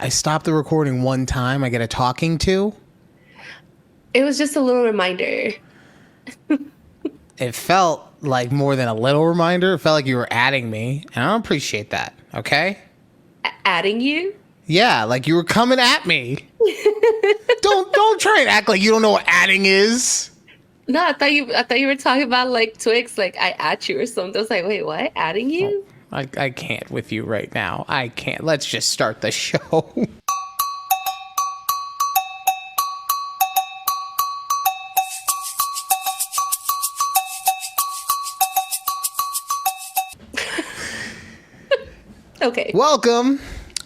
I stopped the recording one time. I get a talking to. It was just a little reminder. It felt like more than a little reminder. It felt like you were adding me, and I don't appreciate that. Okay? Adding you? Yeah, like you were coming at me. Don't try and act like you don't know what adding is. No, I thought you were talking about like Twix, like I at you or something. I was like, wait, what? Adding you? I can't with you right now. I can't. Let's just start the show. Okay. Welcome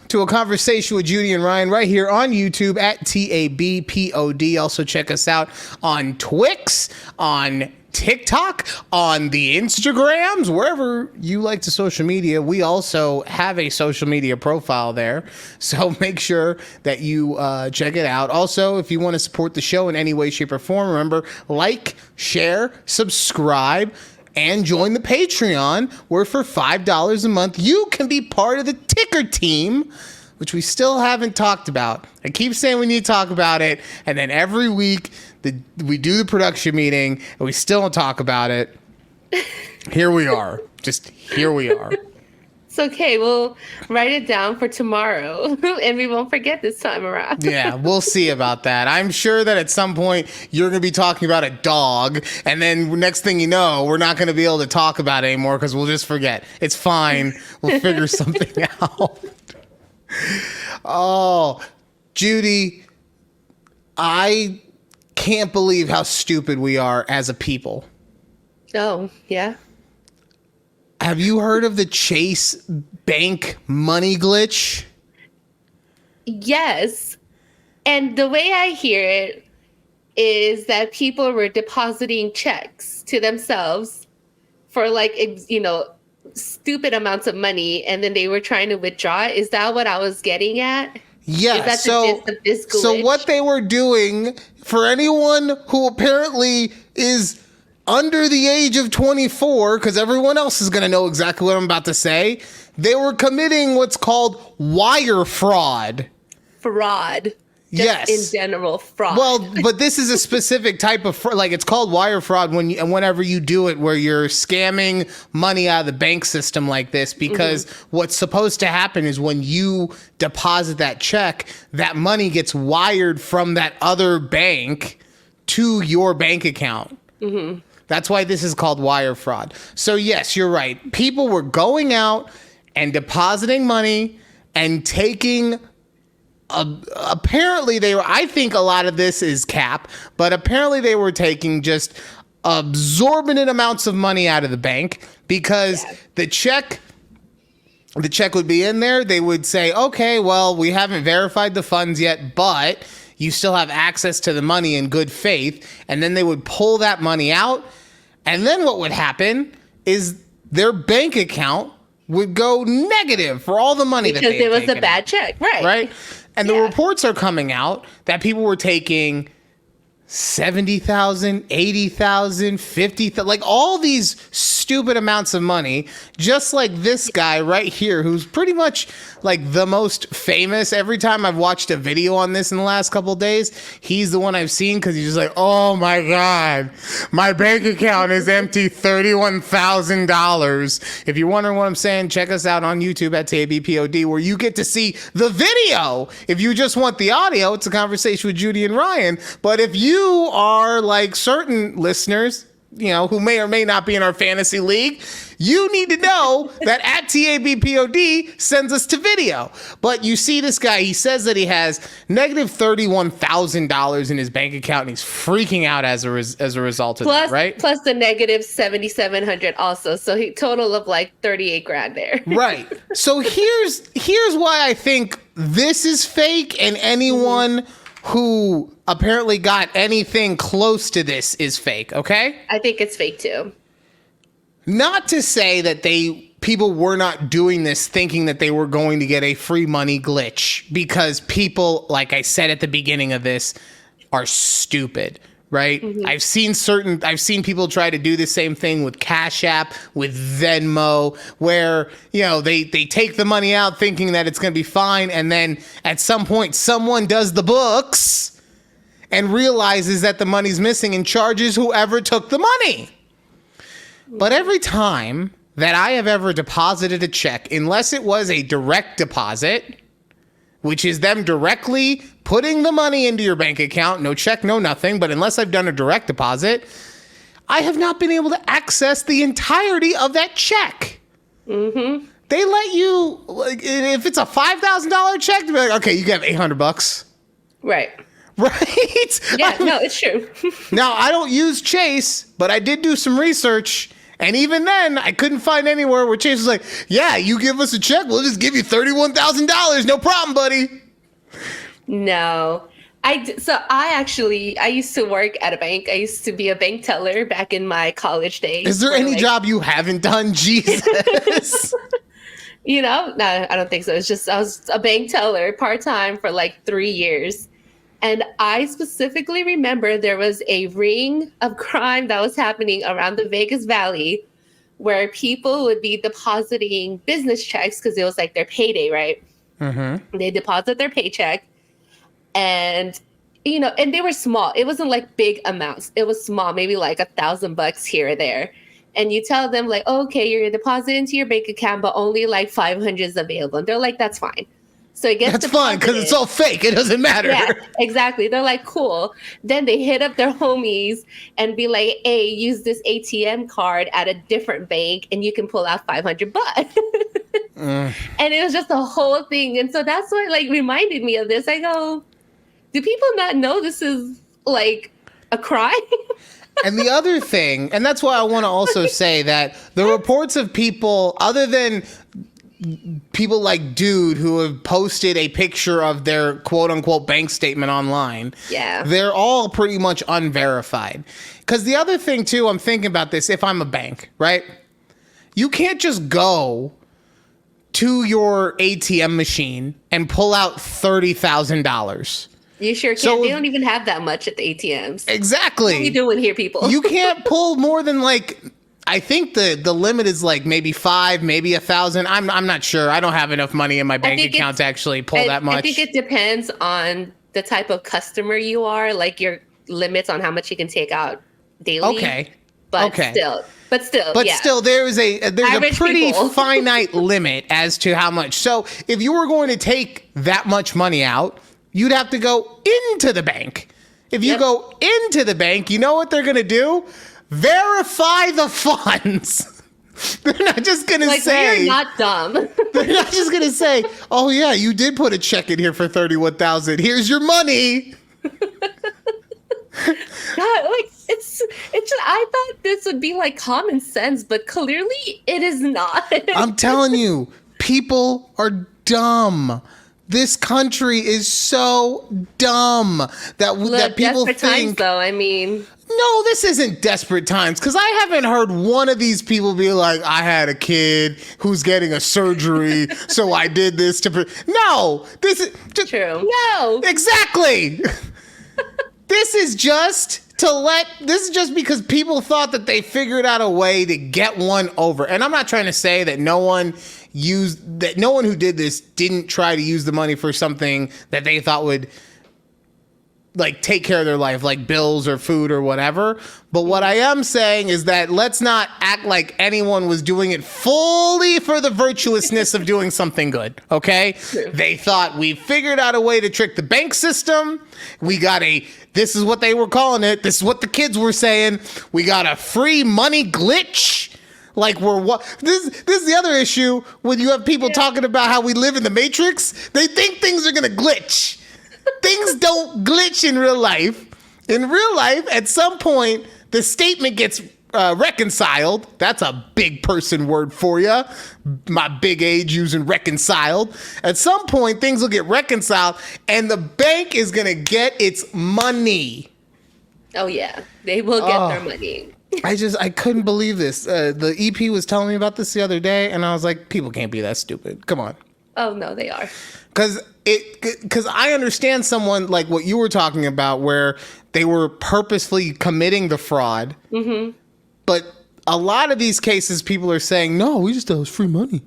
to a conversation with Judy and Ryan right here on YouTube at takeabreathpod. Also check us out on Twix, on TikTok, on the Instagrams, wherever you like to social media. We also have a social media profile there, so make sure that you check it out. Also, if you want to support the show in any way, shape, or form, remember, like, share, subscribe, and join the Patreon, where for $5 a month, you can be part of the ticker team, which we still haven't talked about. I keep saying we need to talk about it, and then every week we do the production meeting, and we still don't talk about it. Here we are. Just here we are. It's okay. We'll write it down for tomorrow, and we won't forget this time around. Yeah, we'll see about that. I'm sure that at some point you're going to be talking about a dog, and then next thing you know, we're not going to be able to talk about it anymore because we'll just forget. It's fine. We'll figure something out. Oh, Judy, I can't believe how stupid we are as a people. Oh, yeah? Have you heard of the Chase Bank money glitch? Yes. And the way I hear it is that people were depositing checks to themselves for stupid amounts of money, and then they were trying to withdraw. Is that what I was getting at? Yeah. Is that the gist of this glitch? So what they were doing, for anyone who apparently is under the age of 24, because everyone else is going to know exactly what I'm about to say, they were committing what's called wire fraud. Fraud. Yes. In general, fraud. Well, but this is a specific type of fraud. Like, it's called wire fraud whenever you do it, where you're scamming money out of the bank system like this, because what's supposed to happen is when you deposit that check, that money gets wired from that other bank to your bank account. Mm-hmm. That's why this is called wire fraud. So yes, you're right. People were going out and depositing money and taking apparently they were, I think a lot of this is cap, but apparently they were taking just absorbent amounts of money out of the bank, because the check would be in there. They would say, okay, well, we haven't verified the funds yet, but you still have access to the money in good faith. And then they would pull that money out. And then what would happen is their bank account would go negative for all the money because that they had it was a taken bad out. check. Right. And the reports are coming out that people were taking 70,000, 80,000, 50,000, like all these stupid amounts of money, just like this guy right here, who's pretty much like the most famous. Every time I've watched a video on this in the last couple of days, he's the one I've seen, because he's just like, oh my God, my bank account is empty, $31,000. If you're wondering what I'm saying, check us out on YouTube at takeabreathpod, where you get to see the video. If you just want the audio, it's a conversation with Judy and Ryan. But if you are like certain listeners, you know, who may or may not be in our fantasy league, you need to know that at takeabreathpod sends us to video. But you see this guy, he says that he has negative $31,000 in his bank account, and he's freaking out as a result of that, right? Plus the negative 7,700 also. So he total of like 38 grand there. Right. So here's why I think this is fake, and anyone who apparently got anything close to this is fake, okay? I think it's fake too. Not to say that people were not doing this thinking that they were going to get a free money glitch, because people, like I said at the beginning of this, are stupid, right? Mm-hmm. I've seen people try to do the same thing with Cash App, with Venmo, where, you know, they take the money out thinking that it's going to be fine. And then at some point, someone does the books and realizes that the money's missing and charges whoever took the money. But every time that I have ever deposited a check, unless it was a direct deposit, which is them directly putting the money into your bank account, no check, no nothing, but unless I've done a direct deposit, I have not been able to access the entirety of that check. Mm-hmm. They let you, like, if it's a $5,000 check, they're like, okay, you have $800. Right. Right? Yeah, no, it's true. Now, I don't use Chase, but I did do some research. And even then, I couldn't find anywhere where Chase was like, yeah, you give us a check, we'll just give you $31,000. No problem, buddy. No. I used to work at a bank. I used to be a bank teller back in my college days. Is there any job you haven't done? Jesus. You know, no, I don't think so. It's just I was a bank teller part-time for like 3 years. And I specifically remember there was a ring of crime that was happening around the Vegas Valley where people would be depositing business checks because it was like their payday, right? Mm-hmm. They deposit their paycheck and, you know, and they were small. It wasn't like big amounts. It was small, maybe like $1,000 here or there. And you tell them like, oh, okay, you're going to deposit into your bank account, but only like 500 is available. And they're like, that's fine. So it gets That's fine because it's all fake. It doesn't matter. Yeah, exactly. They're like, cool. Then they hit up their homies and be like, hey, use this ATM card at a different bank and you can pull out $500. And it was just a whole thing. And so that's what like reminded me of this. I go, do people not know this is like a crime? And the other thing, and that's why I want to also say that the reports of people, other than people like Dude who have posted a picture of their quote unquote bank statement online. Yeah. They're all pretty much unverified. Because the other thing too, I'm thinking about this, if I'm a bank, right? You can't just go to your ATM machine and pull out $30,000. You sure can't. So, they don't even have that much at the ATMs. Exactly. What are you doing here, people? You can't pull more than like, I think the limit is like maybe 5, maybe 1,000. I'm not sure. I don't have enough money in my bank account to actually pull that much. I think it depends on the type of customer you are, like your limits on how much you can take out daily. Okay. But still, there's a pretty people. finite limit as to how much. So if you were going to take that much money out, you'd have to go into the bank. If you go into the bank, you know what they're going to do? Verify the funds. They're not just going to say... We're not dumb. They're not just going to say, oh, yeah, you did put a check in here for $31,000. Here's your money. God, like, it's just, I thought this would be like common sense, but clearly it is not. I'm telling you, people are dumb. This country is so dumb that people think. Times, though, I mean. No, this isn't desperate times, because I haven't heard one of these people be like, I had a kid who's getting a surgery, so I did this to... No, this is... Just, true. No. Exactly. This is just because people thought that they figured out a way to get one over. And I'm not trying to say that no one who did this didn't try to use the money for something that they thought would like take care of their life, like bills or food or whatever. But what I am saying is that let's not act like anyone was doing it fully for the virtuousness of doing something good, okay? True. They thought we figured out a way to trick the bank system. This is what they were calling it. This is what the kids were saying. We got a free money glitch. Like this is the other issue when you have people talking about how we live in the Matrix. They think things are going to glitch. Things don't glitch in real life. In real life, at some point, the statement gets reconciled. That's a big person word for you. My big age using reconciled. At some point, things will get reconciled, and the bank is going to get its money. Oh, yeah. They will get their money. I couldn't believe this. The EP was telling me about this the other day, and I was like, people can't be that stupid. Come on. Oh no, they are. Because I understand someone like what you were talking about, where they were purposefully committing the fraud. Mm-hmm. But a lot of these cases, people are saying, no, we just thought it was free money.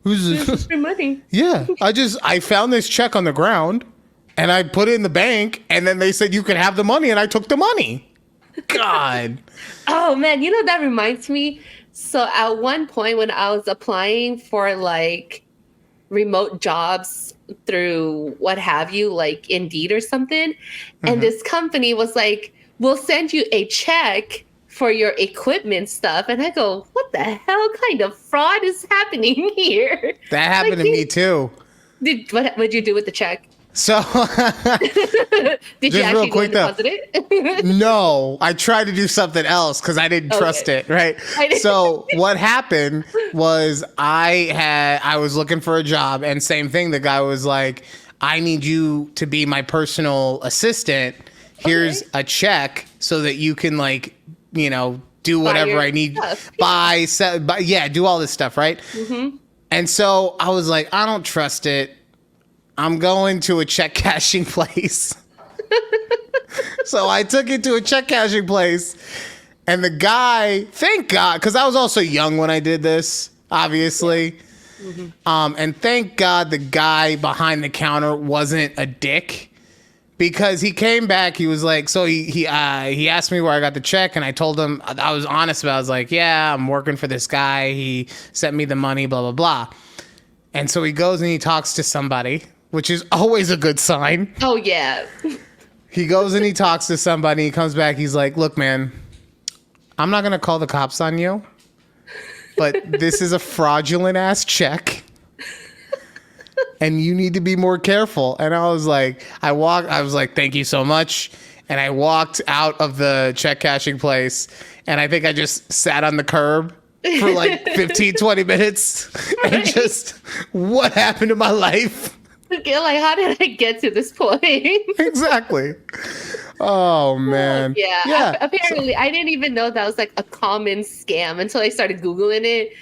It was It's free money. Yeah, I found this check on the ground and I put it in the bank, and then they said you could have the money, and I took the money. God. Oh man, you know, that reminds me. So at one point when I was applying for like remote jobs through what have you, like Indeed or something, and this company was like, we'll send you a check for your equipment stuff. And I go, what the hell kind of fraud is happening here? That happened to me too. What'd you do with the check? So Did you actually go and deposit it? No, I tried to do something else because I didn't trust it, right? So what happened was I was looking for a job, and same thing. The guy was like, I need you to be my personal assistant. Here's a check so that you can, like, you know, do whatever I need. Buy, do all this stuff, right? Mm-hmm. And so I was like, I don't trust it. I'm going to a check cashing place. So I took it to a check cashing place, and the guy, thank God, because I was also young when I did this, obviously. Yeah. Mm-hmm. And thank God the guy behind the counter wasn't a dick, because he came back. He was like, so he asked me where I got the check, and I told him, I was honest about it. I was like, yeah, I'm working for this guy. He sent me the money, blah, blah, blah. And so he goes and he talks to somebody, which is always a good sign. Oh, yeah. He goes and he talks to somebody. He comes back. He's like, look, man, I'm not going to call the cops on you, but this is a fraudulent ass check, and you need to be more careful. And I was like, I was like, thank you so much. And I walked out of the check cashing place, and I think I just sat on the curb for like 15, 20 minutes. Right. And just, what happened to my life? Like, how did I get to this point? Exactly. Oh, man. Yeah. Apparently, I didn't even know that was like a common scam until I started Googling it.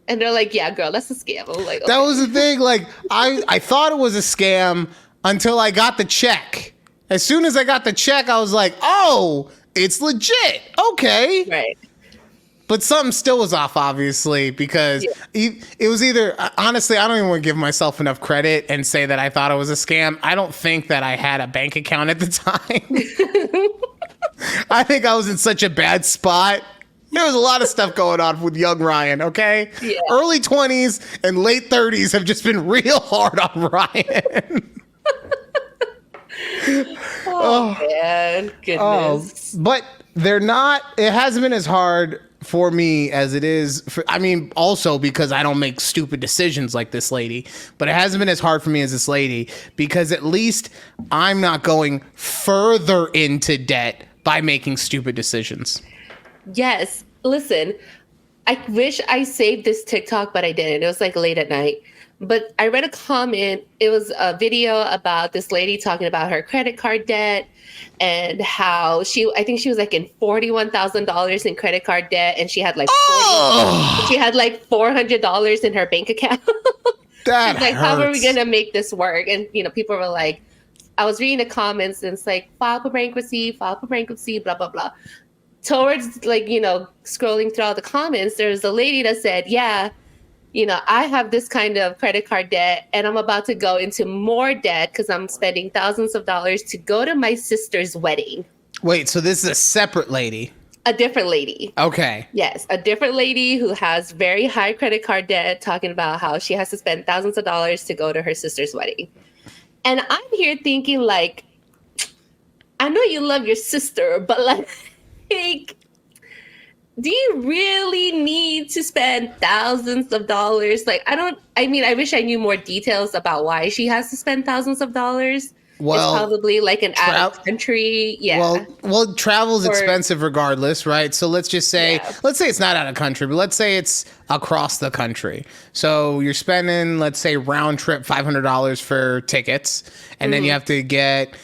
And they're like, yeah, girl, that's a scam. I was like, okay. That was the thing. Like, I thought it was a scam until I got the check. As soon as I got the check, I was like, oh, it's legit. Okay. Right. But something still was off, obviously, because it was either, honestly, I don't even want to give myself enough credit and say that I thought it was a scam. I don't think that I had a bank account at the time. I think I was in such a bad spot. There was a lot of stuff going on with young Ryan, okay? Yeah. Early 20s and late 30s have just been real hard on Ryan. Oh, man. Goodness. But they're not, it hasn't been as hard for me as it is also because I don't make stupid decisions like this lady, but it hasn't been as hard for me as this lady, because at least I'm not going further into debt by making stupid decisions. Yes. Listen, I wish I saved this TikTok, but I didn't. It was like late at night. But I read a comment. It was a video about this lady talking about her credit card debt and how I think she was like in $41,000 in credit card debt, and she had like $400 in her bank account. That like, hurts. how are we gonna make this work? And people were like, I was reading the comments, and it's like, file for bankruptcy, blah blah blah. Towards scrolling through all the comments, there's a lady that said, yeah, I have this kind of credit card debt, and I'm about to go into more debt because I'm spending thousands of dollars to go to my sister's wedding. Wait, so this is a separate lady? A different lady. Okay. Yes, a different lady who has very high credit card debt, talking about how she has to spend thousands of dollars to go to her sister's wedding. And I'm here thinking, like, I know you love your sister, but like, do you really need to spend thousands of dollars? Like, I wish I knew more details about why she has to spend thousands of dollars. Well, it's probably like an out of country. Yeah. Well, travel's expensive regardless, right? So let's just say, let's say it's not out of country, but let's say it's across the country. So you're spending, let's say, round trip $500 for tickets, and then you have to get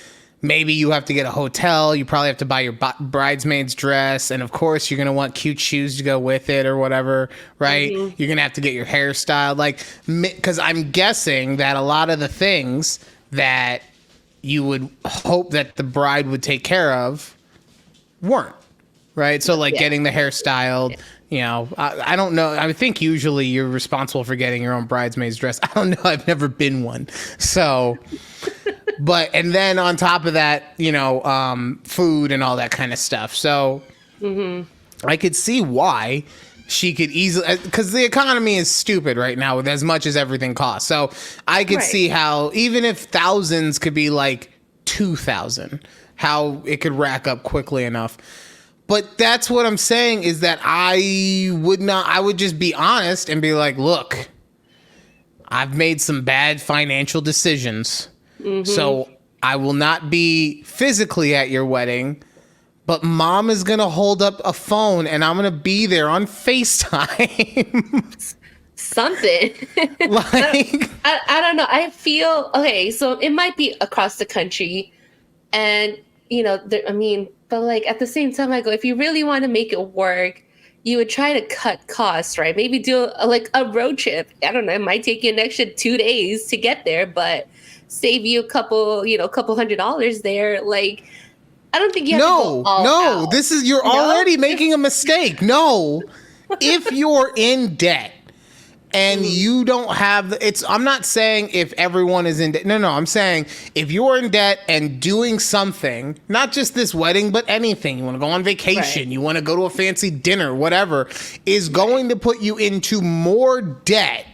Maybe you have to get a hotel. You probably have to buy your bridesmaid's dress. And of course, you're going to want cute shoes to go with it or whatever, right? Mm-hmm. You're going to have to get your hair styled. Like, because I'm guessing that a lot of the things that you would hope that the bride would take care of weren't, right? So, like, getting the hair styled. You know, I don't know. I think usually you're responsible for getting your own bridesmaid's dress. I don't know. I've never been one. So, and then on top of that, you know, food and all that kind of stuff. So I could see why she could easily, because the economy is stupid right now with as much as everything costs. So I could see how, even if thousands could be like 2,000, how it could rack up quickly enough. But that's what I'm saying, is that I would just be honest and be like, look, I've made some bad financial decisions. So I will not be physically at your wedding, but mom is going to hold up a phone and I'm going to be there on FaceTime. Something. Like, I don't know. I feel, okay, so it might be across the country and, you know, but like at the same time, I go, if you really want to make it work, you would try to cut costs, right? Maybe do a road trip. I don't know. It might take you an extra 2 days to get there, but save you a couple $100 there. Like, I don't think you have to go all out. You're already making a mistake. No, if you're in debt and you don't have, I'm not saying if everyone is in debt. No, I'm saying if you're in debt and doing something, not just this wedding, but anything, you want to go on vacation, you want to go to a fancy dinner, whatever, is going to put you into more debt.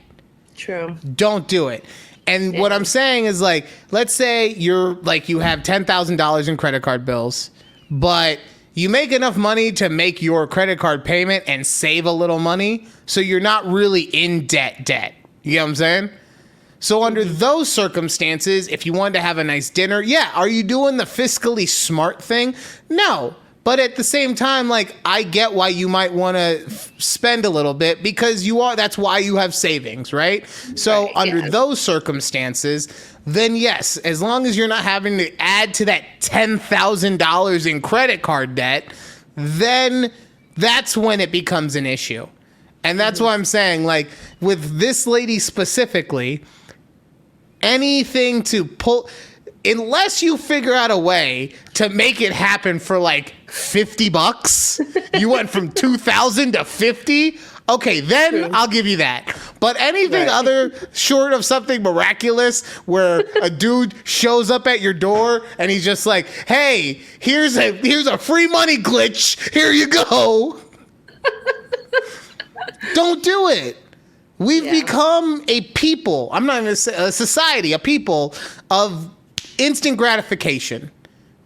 True. Don't do it. And what I'm saying is, like, let's say you have $10,000 in credit card bills, but you make enough money to make your credit card payment and save a little money, so you're not really in debt. You get what I'm saying? So under those circumstances, if you wanted to have a nice dinner, are you doing the fiscally smart thing? No. But at the same time, like, I get why you might want to spend a little bit, because that's why you have savings, right? So under those circumstances, then yes, as long as you're not having to add to that $10,000 in credit card debt, then that's when it becomes an issue. And that's why I'm saying, like, with this lady specifically, anything to pull, unless you figure out a way to make it happen for like $50, you went from 2,000 to 50. Okay, then I'll give you that. But anything other short of something miraculous, where a dude shows up at your door and he's just like, "Hey, here's a free money glitch. Here you go." Don't do it. We've become a people. I'm not going to say a society, a people of instant gratification,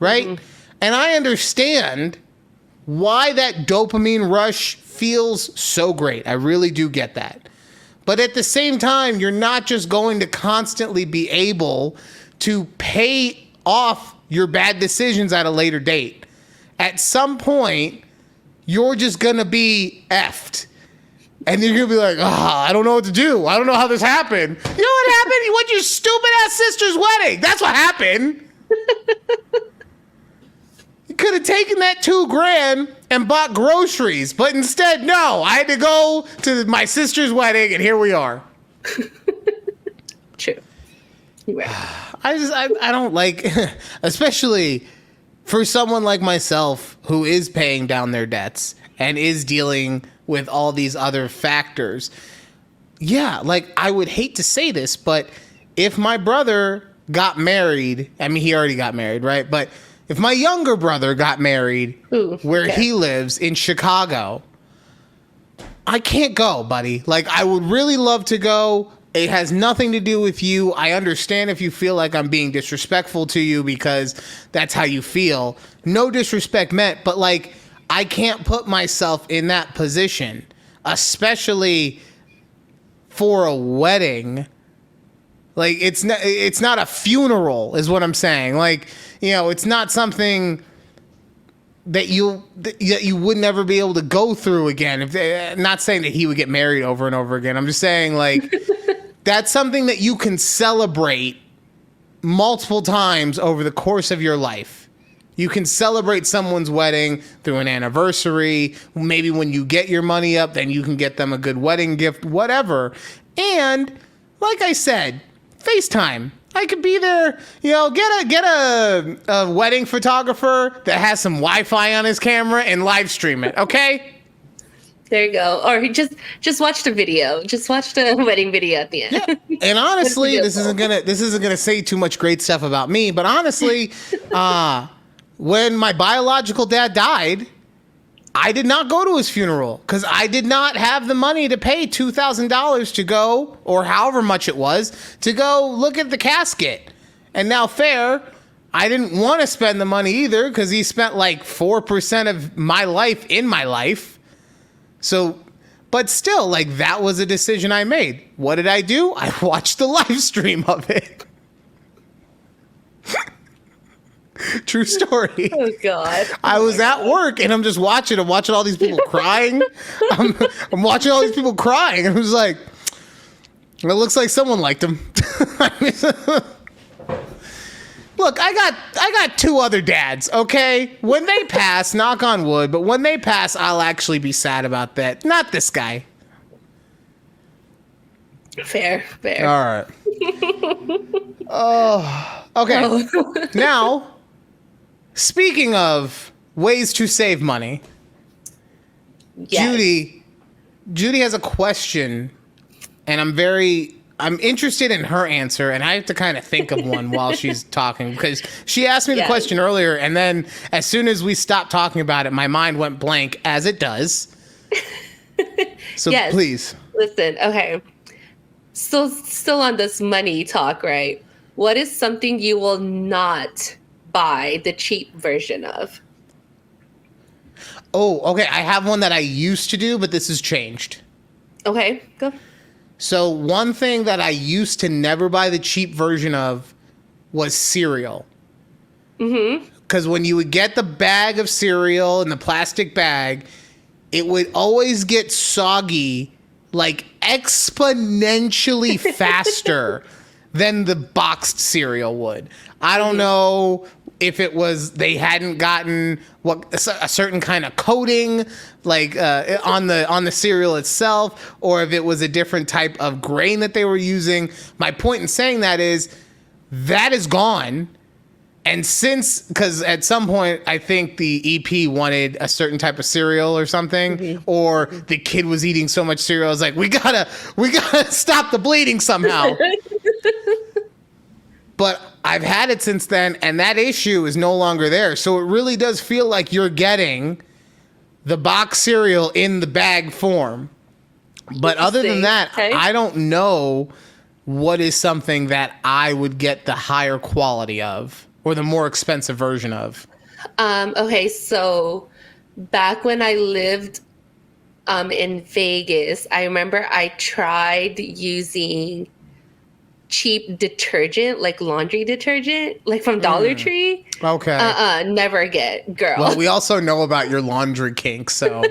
right? And I understand why that dopamine rush feels so great. I really do get that. But at the same time, you're not just going to constantly be able to pay off your bad decisions at a later date. At some point, you're just going to be effed. And you're going to be like, I don't know what to do. I don't know how this happened. You know what happened? You went to your stupid-ass sister's wedding. That's what happened. You could have taken that $2,000 and bought groceries. But instead, no. I had to go to my sister's wedding, and here we are. True. Right. I don't like, especially for someone like myself who is paying down their debts and is dealing with all these other factors. Yeah, like, I would hate to say this, but if my brother got married, I mean, he already got married, right? But if my younger brother got married where he lives in Chicago, I can't go, buddy. Like, I would really love to go. It has nothing to do with you. I understand if you feel like I'm being disrespectful to you because that's how you feel. No disrespect meant, but, like, I can't put myself in that position, especially for a wedding. Like, it's not a funeral is what I'm saying. Like, you know, it's not something that you would never be able to go through again. Not saying that he would get married over and over again. I'm just saying, like, that's something that you can celebrate multiple times over the course of your life. You can celebrate someone's wedding through an anniversary. Maybe when you get your money up, then you can get them a good wedding gift, whatever. And like I said, FaceTime. I could be there, get a wedding photographer that has some Wi-Fi on his camera and live stream it, okay? There you go. Or just watch the video. Just watch the wedding video at the end. Yeah. And honestly, this isn't gonna say too much great stuff about me, but honestly, when my biological dad died, I did not go to his funeral because I did not have the money to pay $2,000 to go, or however much it was, to go look at the casket. And now fair, I didn't want to spend the money either because he spent like 4% of my life in my life. So, but still, like, that was a decision I made. What did I do? I watched the live stream of it. True story. Oh God! I was at work and I'm just watching. I'm watching all these people crying. I'm watching all these people crying, and I was like, "It looks like someone liked him." Look, I got two other dads. Okay, when they pass, knock on wood, but when they pass, I'll actually be sad about that. Not this guy. Fair. All right. Oh, okay. Oh. Now, speaking of ways to save money, Yes. Judy has a question, and I'm interested in her answer, and I have to kind of think of one while she's talking, because she asked me the question earlier, and then as soon as we stopped talking about it, my mind went blank, as it does. So Yes. please. Listen, okay. Still on this money talk, right? What is something you will not buy the cheap version of? Oh, okay. I have one that I used to do, but this has changed. Okay, go. So one thing that I used to never buy the cheap version of was cereal. Mm-hmm. Because when you would get the bag of cereal in the plastic bag, it would always get soggy, like exponentially faster than the boxed cereal would. I don't know if it was they hadn't gotten a certain kind of coating, like on the cereal itself, or if it was a different type of grain that they were using. My point in saying that is gone. And because at some point, I think the EP wanted a certain type of cereal or something, or the kid was eating so much cereal, I was like, we gotta stop the bleeding somehow. But I've had it since then, and that issue is no longer there. So it really does feel like you're getting the box cereal in the bag form. But other than that, Okay. I don't know what is something that I would get the higher quality of, or the more expensive version of. Okay, so back when I lived in Vegas, I remember I tried using cheap detergent, like laundry detergent, like from Dollar Tree. Okay. Never again, girl. Well, we also know about your laundry kink, so.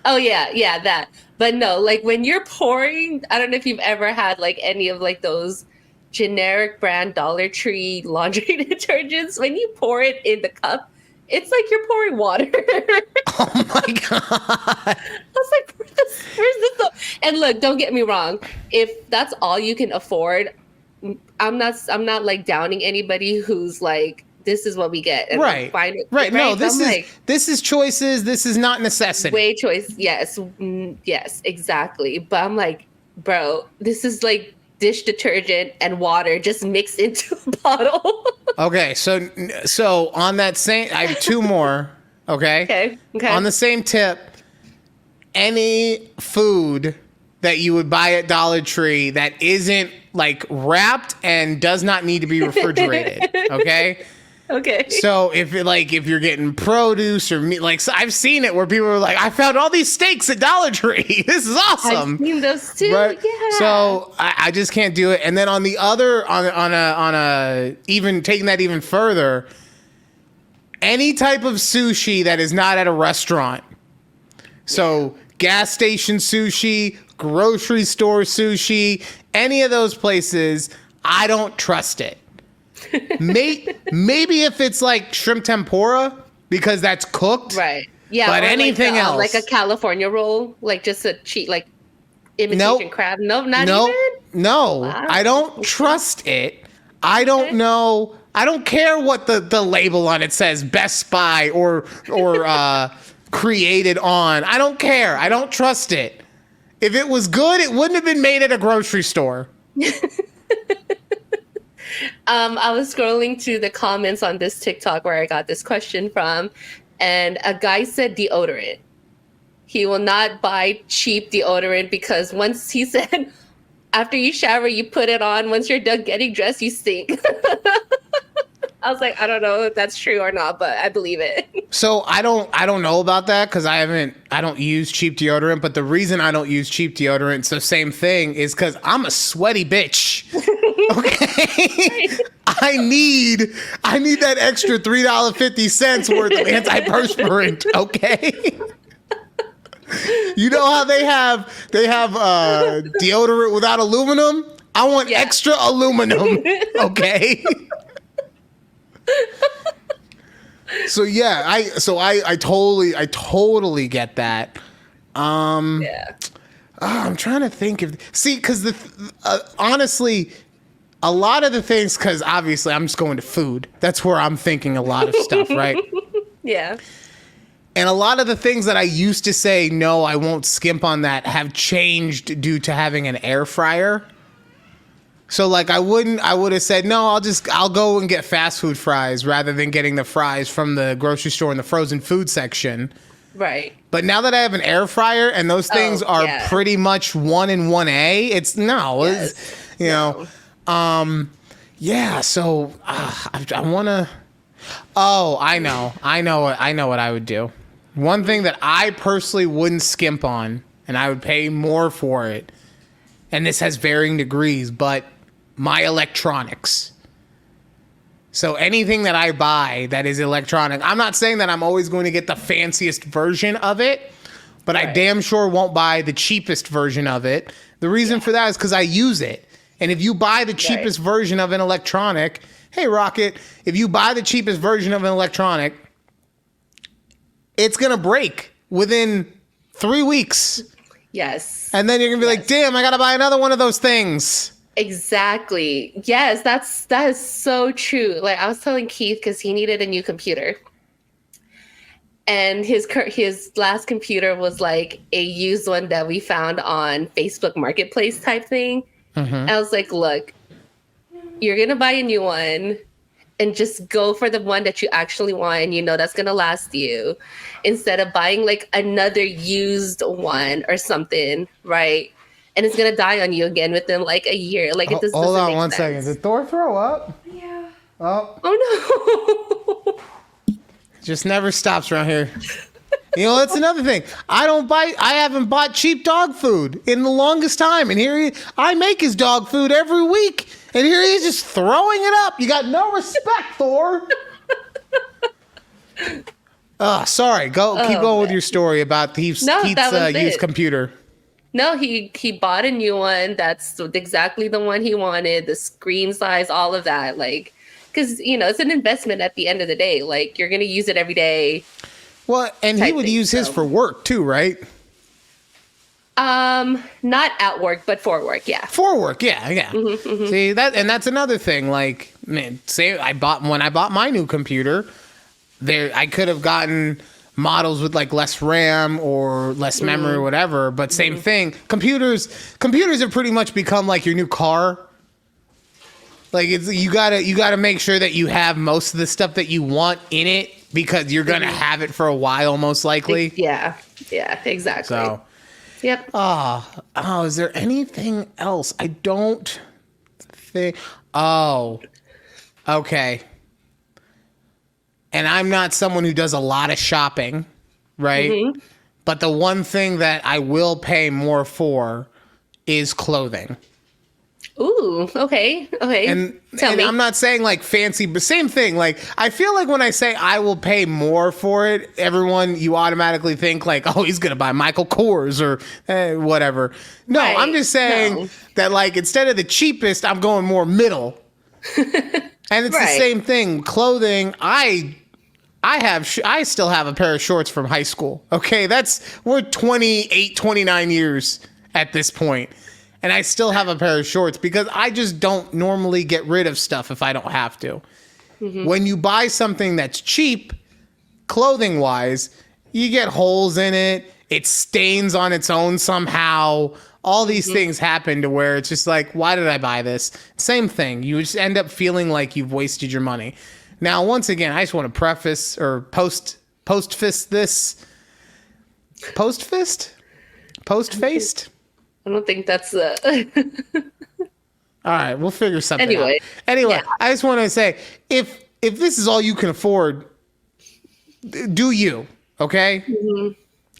Oh yeah, that. But no, like when you're pouring, I don't know if you've ever had like any of like those generic brand Dollar Tree laundry detergents. When you pour it in the cup, it's like you're pouring water. Oh my God. I was like, where's this? And look, don't get me wrong. If that's all you can afford, I'm not like downing anybody who's like, this is what we get. And Right. Find it, Right. No, this I'm is like, this is choices. This is not necessity. way choice. Yes. Yes, exactly. But I'm like, bro, this is like dish detergent and water just mixed into a bottle. Okay, so on that same, I have two more. Okay. Okay. On the same tip, any food that you would buy at Dollar Tree that isn't like wrapped and does not need to be refrigerated. Okay. Okay. So if you're getting produce or meat, like, so I've seen it where people are like, I found all these steaks at Dollar Tree. This is awesome. I've seen those too. Right? Yeah. So I just can't do it. And then on the other, on a even taking that even further, any type of sushi that is not at a restaurant. So gas station sushi, grocery store sushi, any of those places, I don't trust it. Maybe if it's like shrimp tempura because that's cooked. Right. Yeah. But or anything like, else. like a California roll, like just a cheap, like imitation crab. No, not even. No, Wow. I don't trust it. I don't know. I don't care what the label on it says, Best Buy or created on. I don't care. I don't trust it. If it was good, it wouldn't have been made at a grocery store. I was scrolling through the comments on this TikTok where I got this question from, and a guy said deodorant. He will not buy cheap deodorant because once he said, after you shower, you put it on. Once you're done getting dressed, you stink. I was like, I don't know if that's true or not, but I believe it. So I don't know about that because I don't use cheap deodorant. But the reason I don't use cheap deodorant, it's the same thing, is because I'm a sweaty bitch. Okay, I need that extra $3.50 worth of antiperspirant. Okay. You know how they have deodorant without aluminum? I want extra aluminum. Okay. So yeah, I totally get that. I'm trying to think because honestly, a lot of the things, because obviously I'm just going to food. That's where I'm thinking a lot of stuff, right? Yeah. And a lot of the things that I used to say, no, I won't skimp on that, have changed due to having an air fryer. So like I would have said, no, I'll go and get fast food fries rather than getting the fries from the grocery store in the frozen food section. Right. But now that I have an air fryer and those things are pretty much 1 and 1A, it's yeah. So I want to, I know what I would do. One thing that I personally wouldn't skimp on, and I would pay more for it, and this has varying degrees, but my electronics. So anything that I buy that is electronic, I'm not saying that I'm always going to get the fanciest version of it, but I damn sure won't buy the cheapest version of it. The reason for that is because I use it. And if you buy the cheapest version of an electronic, hey, Rocket, if you buy the cheapest version of an electronic, it's going to break within 3 weeks. Yes. And then you're going to be like, damn, I got to buy another one of those things. Exactly. Yes, that is so true. Like I was telling Keith because he needed a new computer. And his last computer was like a used one that we found on Facebook Marketplace type thing. Mm-hmm. I was like, look, you're going to buy a new one and just go for the one that you actually want and you know that's going to last you instead of buying like another used one or something, right? And it's going to die on you again within like a year. Like it just doesn't make sense. Hold on one second. Did Thor throw up? Yeah. Oh no. Just never stops around here. You know, that's another thing. I haven't bought cheap dog food in the longest time. And I make his dog food every week. And here he is just throwing it up. You got no respect, Thor. Sorry. Keep going with your story about Keith's used computer. No, he bought a new one. That's exactly the one he wanted. The screen size, all of that. Like, because, it's an investment at the end of the day. Like, you're going to use it every day. Well, and he would use his for work too, right? Not at work, but for work, yeah. For work, yeah. Mm-hmm, mm-hmm. See, that's another thing. Like, man, when I bought my new computer, I could have gotten models with like less RAM or less memory or whatever, but same thing. Computers have pretty much become like your new car. Like you gotta make sure that you have most of the stuff that you want in it because you're gonna have it for a while, most likely. Yeah, exactly. So, yep. Is there anything else? I don't think. Oh, okay. And I'm not someone who does a lot of shopping, right? Mm-hmm. But the one thing that I will pay more for is clothing. Ooh, okay. And I'm not saying like fancy, but same thing. Like, I feel like when I say I will pay more for it, you automatically think like, oh, he's going to buy Michael Kors or whatever. No, right. I'm just saying that like, instead of the cheapest, I'm going more middle. And it's the Right. same thing. Clothing, I still have a pair of shorts from high school. Okay, we're 28, 29 years at this point, and I still have a pair of shorts because I just don't normally get rid of stuff if I don't have to. When you buy something that's cheap, clothing wise, you get holes in it, it stains on its own somehow. All these things happen to where it's just like, why did I buy this? Same thing. You just end up feeling like you've wasted your money. Now, once again, I just want to preface or post-fist this. Post-fist? Post-faced? I don't think that's All right, we'll figure something Anyway, out. Anyway, yeah. I just want to say, if this is all you can afford, do you, okay?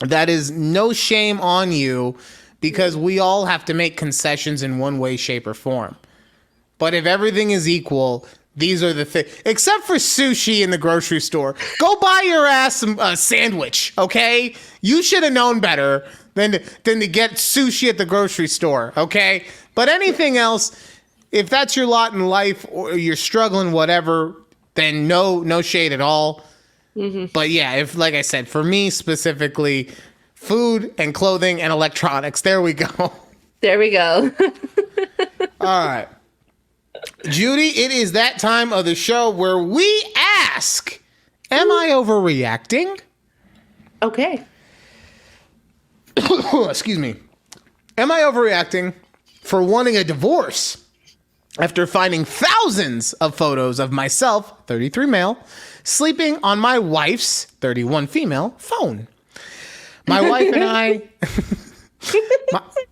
That is no shame on you because we all have to make concessions in one way, shape, or form. But if everything is equal, these are the things. Except for sushi in the grocery store. Go buy your ass a sandwich, okay? You should have known better than to get sushi at the grocery store, okay? But anything else, if that's your lot in life or you're struggling, whatever, then no shade at all. But yeah, if like I said, for me specifically, food and clothing and electronics. There we go. There we go. All right. Judy, it is that time of the show where we ask, am I overreacting? Okay. Excuse me. Am I overreacting for wanting a divorce after finding thousands of photos of myself, 33 male, sleeping on my wife's, 31 female, phone? My wife and I...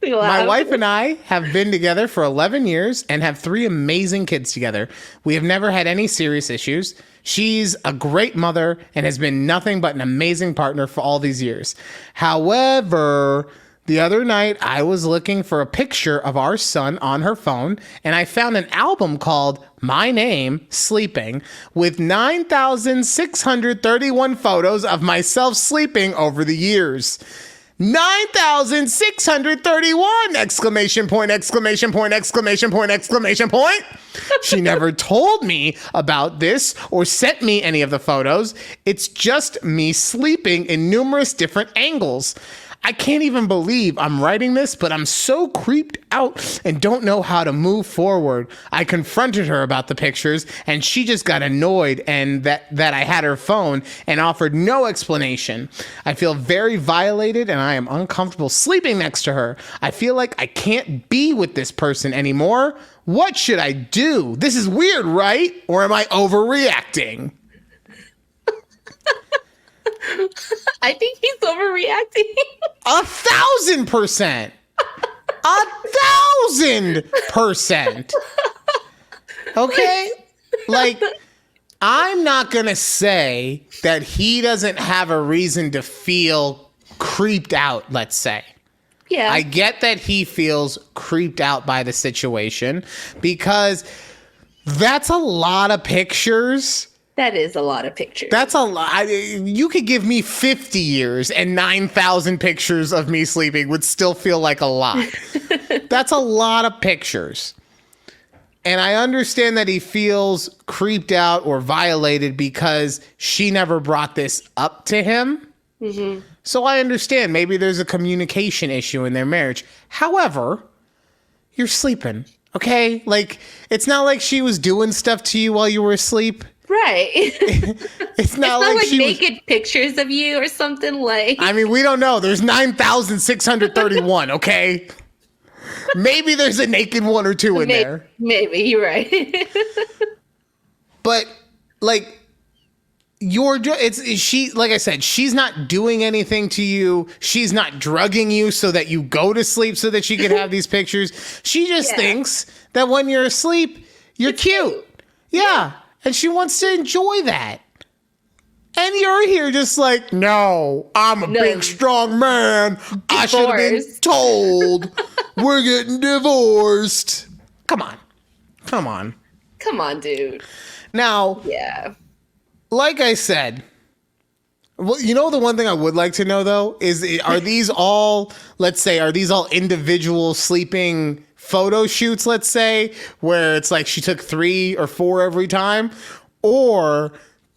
My wife and I have been together for 11 years and have 3 amazing kids together. We have never had any serious issues. She's a great mother and has been nothing but an amazing partner for all these years. However, the other night I was looking for a picture of our son on her phone and I found an album called My Name, Sleeping, with 9,631 photos of myself sleeping over the years. 9,631! Exclamation point, exclamation point, exclamation point, exclamation point. She never told me about this or sent me any of the photos. It's just me sleeping in numerous different angles. I can't even believe I'm writing this, but I'm so creeped out and don't know how to move forward. I confronted her about the pictures and she just got annoyed and that I had her phone and offered no explanation. I feel very violated and I am uncomfortable sleeping next to her. I feel like I can't be with this person anymore. What should I do? This is weird, right? Or am I overreacting? I think he's overreacting. 1,000%. 1,000%. Okay? Like, I'm not going to say that he doesn't have a reason to feel creeped out, let's say. Yeah. I get that he feels creeped out by the situation because that's a lot of pictures. That is a lot of pictures. That's a lot. You could give me 50 years and 9,000 pictures of me sleeping would still feel like a lot. That's a lot of pictures. And I understand that he feels creeped out or violated because she never brought this up to him. Mm-hmm. So I understand maybe there's a communication issue in their marriage. However, you're sleeping, okay? Like, it's not like she was doing stuff to you while you were asleep. Right. It's not like she naked pictures of you or something like. I mean, we don't know. There's 9,631, okay? Maybe there's a naked one or two in there. Maybe, you're right. But, like, she, like I said, she's not doing anything to you. She's not drugging you so that you go to sleep so that she can have these pictures. She just thinks that when you're asleep, you're cute. Yeah. And she wants to enjoy that. And you're here just like, no, I'm a big, strong man. I should have been told. We're getting divorced. Come on. Come on. Come on, dude. Now, like I said, well, you know, the one thing I would like to know, though, is are these all, let's say, are these all individual sleeping photo shoots, let's say, where it's like she took 3 or 4 every time? Or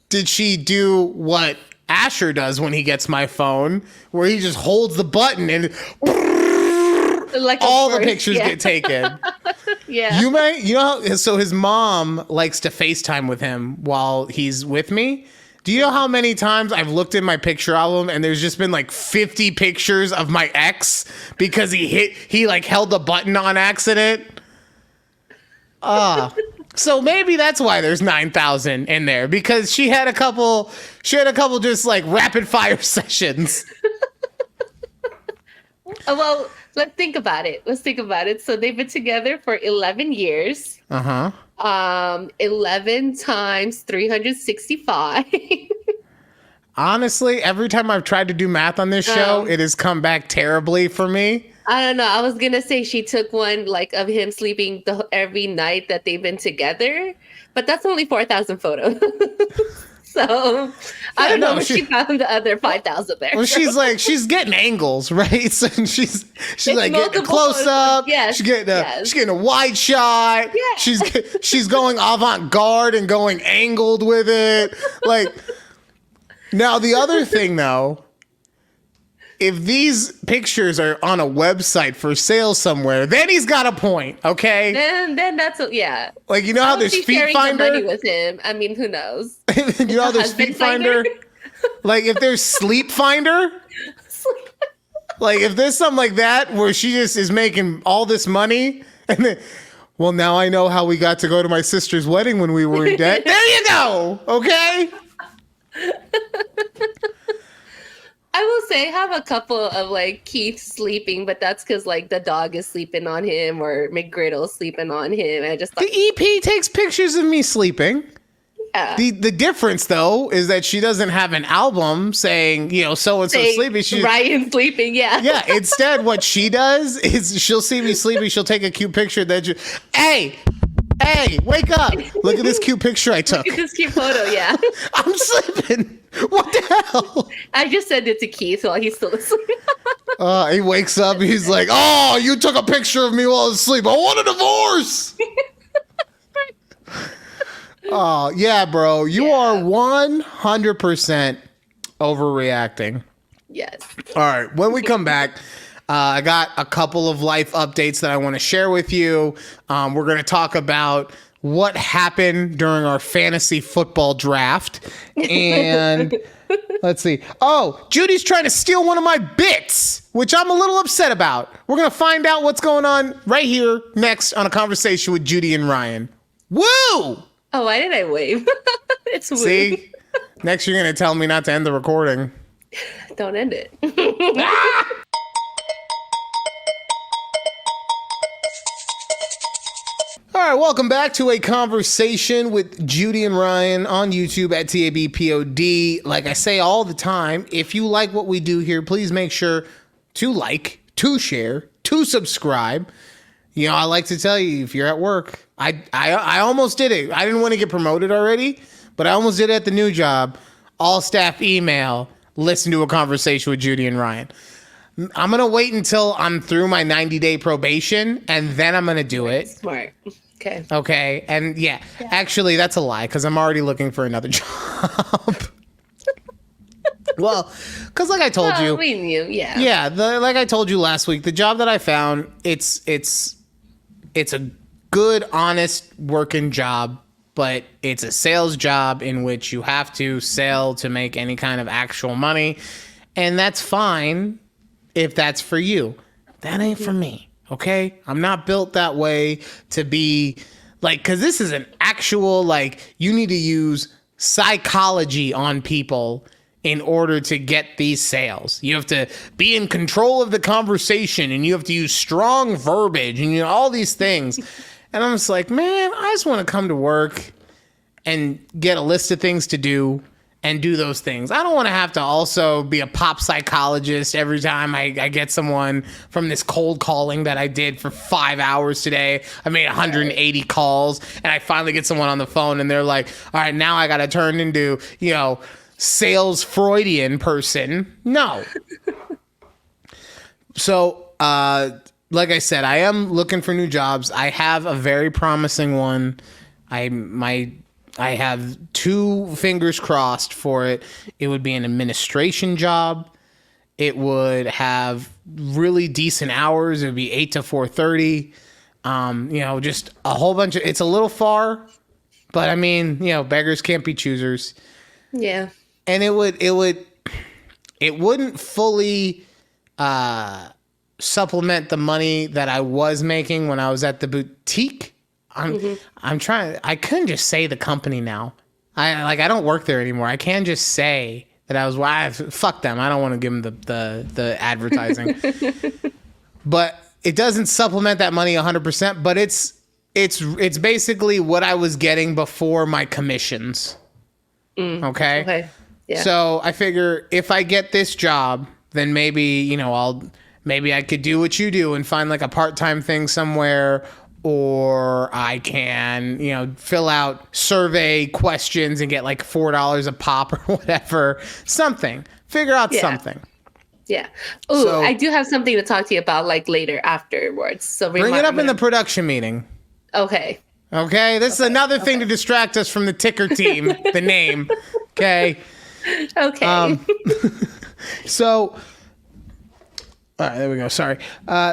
did she do what Asher does when he gets my phone, where he just holds the button and Like all the pictures get taken? Yeah. So his mom likes to FaceTime with him while he's with me. Do you know how many times I've looked in my picture album and there's just been like 50 pictures of my ex because he like held the button on accident? So maybe that's why there's 9,000 in there, because she had a couple just like rapid fire sessions. Well, let's think about it. So they've been together for 11 years. 11 times 365. Honestly, every time I've tried to do math on this show, it has come back terribly for me. I don't know. I was gonna say she took one like of him sleeping every night that they've been together, but that's only 4,000 photos. So I don't know where she found the other 5,000 there. Well, she's getting angles, right? So she's like getting a close up. Yes, she's getting a wide shot. Yeah. She's going avant-garde and going angled with it. Like, now the other thing though, if these pictures are on a website for sale somewhere, then he's got a point, okay? Then that's like, you know how there's Feet Finder? The money with him. I mean, who knows? You know how there's Feet Finder? Like, if there's Sleep Finder, like if there's something like that where she just is making all this money, and then, well, now I know how we got to go to my sister's wedding when we were in debt. There you go, okay? I will say I have a couple of like Keith sleeping, but that's because like the dog is sleeping on him or McGriddle's sleeping on him. I just the EP takes pictures of me sleeping. Yeah. The difference though is that she doesn't have an album saying, you know, so and so sleeping. She Ryan sleeping, yeah. Yeah. Instead, what she does is she'll see me sleeping. She'll take a cute picture that hey, wake up! Look at this cute picture I took. Look at this cute photo, yeah. I'm sleeping. What the hell? I just sent it to Keith while he's still asleep. He wakes up. He's like, "Oh, you took a picture of me while I was asleep. I want a divorce." Oh yeah, bro. You are 100% overreacting. Yes. All right. When we come back, I got a couple of life updates that I want to share with you. We're going to talk about what happened during our fantasy football draft. And let's see. Oh, Judy's trying to steal one of my bits, which I'm a little upset about. We're going to find out what's going on right here next on A Conversation with Judy and Ryan. Woo! Oh, why did I wave? It's weird. See? Next, you're going to tell me not to end the recording. Don't end it. All right, welcome back to A Conversation with Judy and Ryan on YouTube at takeabreathpod. Like I say all the time, if you like what we do here, please make sure to like, to share, to subscribe. You know, I like to tell you, if you're at work, I almost did it. I didn't want to get promoted already, but I almost did it at the new job. All staff email, listen to A Conversation with Judy and Ryan. I'm going to wait until I'm through my 90-day probation, and then I'm going to do it. Smart. Okay. Okay. And yeah, actually, that's a lie, because I'm already looking for another job. Well, because like I told you. We knew, yeah. Yeah, like I told you last week, the job that I found, it's a good, honest working job, but it's a sales job in which you have to sell to make any kind of actual money. And that's fine if that's for you. That ain't for me, okay? I'm not built that way to be like, because this is an actual, like, you need to use psychology on people in order to get these sales. You have to be in control of the conversation, and you have to use strong verbiage, and you know, all these things. And I'm just like, man, I just want to come to work and get a list of things to do and do those things. I don't want to have to also be a pop psychologist every time I get someone from this cold calling that I did for 5 hours today. I made 180 calls, and I finally get someone on the phone, and they're like, all right, now I got to turn into, you know, sales Freudian person. No. So, like I said, I am looking for new jobs. I have a very promising one. I have 2 fingers crossed for it. It would be an administration job. It would have really decent hours. It would be 8 to 4:30. Just a whole bunch of. It's a little far, but I mean, beggars can't be choosers. Yeah. And it wouldn't fully supplement the money that I was making when I was at the boutique. I'm trying. I couldn't just say the company now. I don't work there anymore. I can just say that I was. Fuck them. I don't want to give them the advertising. But it doesn't supplement that money 100%. But it's basically what I was getting before my commissions. Okay. Okay. Yeah. So I figure if I get this job, then maybe maybe I could do what you do and find like a part-time thing somewhere. Or I can, fill out survey questions and get like $4 a pop or whatever. Something. Figure out something. Yeah. Oh, I do have something to talk to you about like later afterwards. So bring it up in the production meeting. Okay. Okay. This is another thing to distract us from the ticker team, the name. Okay. Okay. So. All right, there we go. Sorry.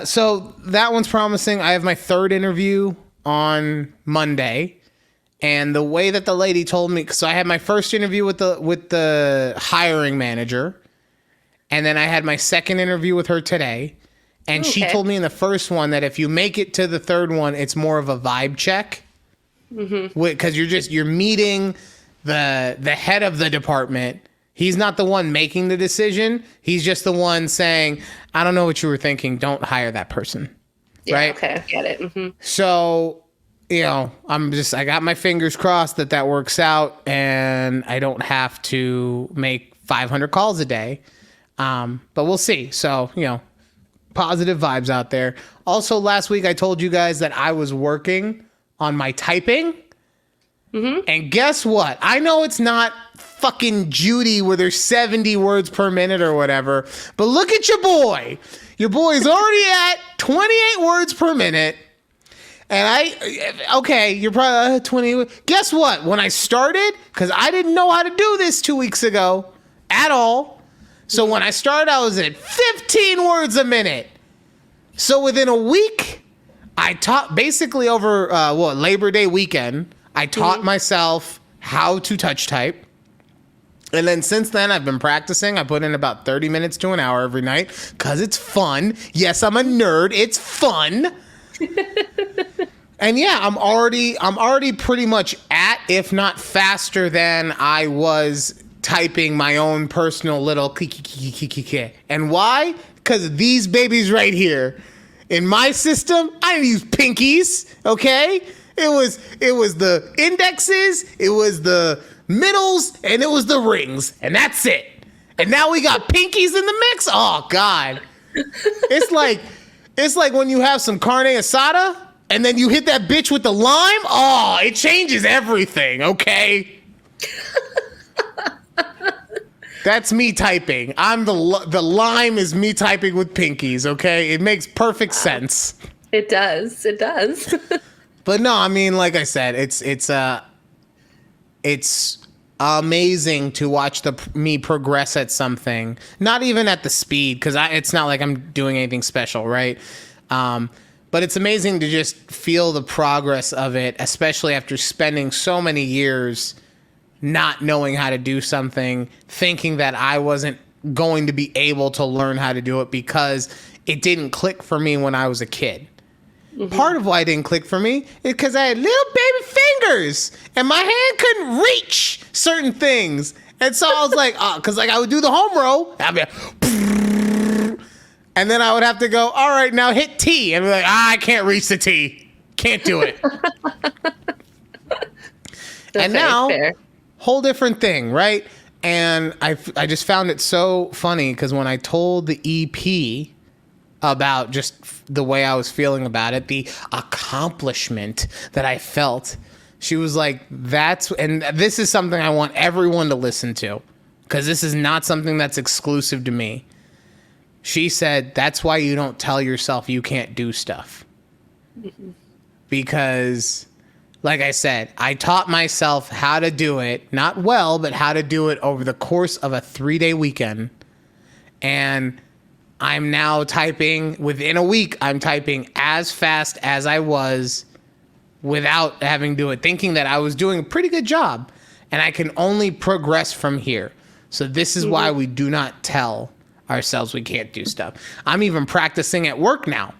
So that one's promising. I have my 3rd interview on Monday, and the way that the lady told me, so I had my first interview with the hiring manager, and then I had my 2nd interview with her today, and she told me in the first one that if you make it to the 3rd one, it's more of a vibe check, because you're meeting the head of the department. He's not the one making the decision. He's just the one saying, I don't know what you were thinking. Don't hire that person. Yeah, right? Okay. I get it. Mm-hmm. So, I got my fingers crossed that works out and I don't have to make 500 calls a day. But we'll see. So, positive vibes out there. Also, last week I told you guys that I was working on my typing. Mm-hmm. And guess what? I know it's not fucking Judy where there's 70 words per minute or whatever, but look at your boy. Your boy's already at 28 words per minute. And you're probably 20. Guess what? When I started, because I didn't know how to do this 2 weeks ago at all. So when I started, I was at 15 words a minute. So within a week, I taught basically over Labor Day weekend. I taught myself how to touch type. And then since then, I've been practicing. I put in about 30 minutes to an hour every night because it's fun. Yes, I'm a nerd. It's fun. And yeah, I'm already pretty much at, if not faster than I was typing my own personal little kiki. And why? Because of these babies right here. In my system, I didn't use pinkies, okay? It was the indexes, it was the middles, and it was the rings, and that's it. And now we got pinkies in the mix. Oh God, it's like when you have some carne asada and then you hit that bitch with the lime. Oh, it changes everything. Okay, that's me typing. I'm the lime is me typing with pinkies. Okay, it makes perfect sense. It does. It does. But no, I mean, like I said, it's amazing to watch me progress at something. Not even at the speed, because it's not like I'm doing anything special, right? But it's amazing to just feel the progress of it, especially after spending so many years not knowing how to do something, thinking that I wasn't going to be able to learn how to do it because it didn't click for me when I was a kid. Mm-hmm. Part of why it didn't click for me is because I had little baby fingers and my hand couldn't reach certain things. And so I was like, because I would do the home row, I'd be like, and then I would have to go, all right, now hit T. And be like, I can't reach the T. Can't do it. And now, whole different thing, right? And I just found it so funny because when I told the EP about just the way I was feeling about it, the accomplishment that I felt, she was like, and this is something I want everyone to listen to because this is not something that's exclusive to me. she said, that's why you don't tell yourself you can't do stuff. Because, like I said, I taught myself how to do it, not well, but how to do it over the course of a 3-day weekend. And I'm now typing, within a week, I'm typing as fast as I was without having to do it, thinking that I was doing a pretty good job. And I can only progress from here. So this is why we do not tell ourselves we can't do stuff. I'm even practicing at work now.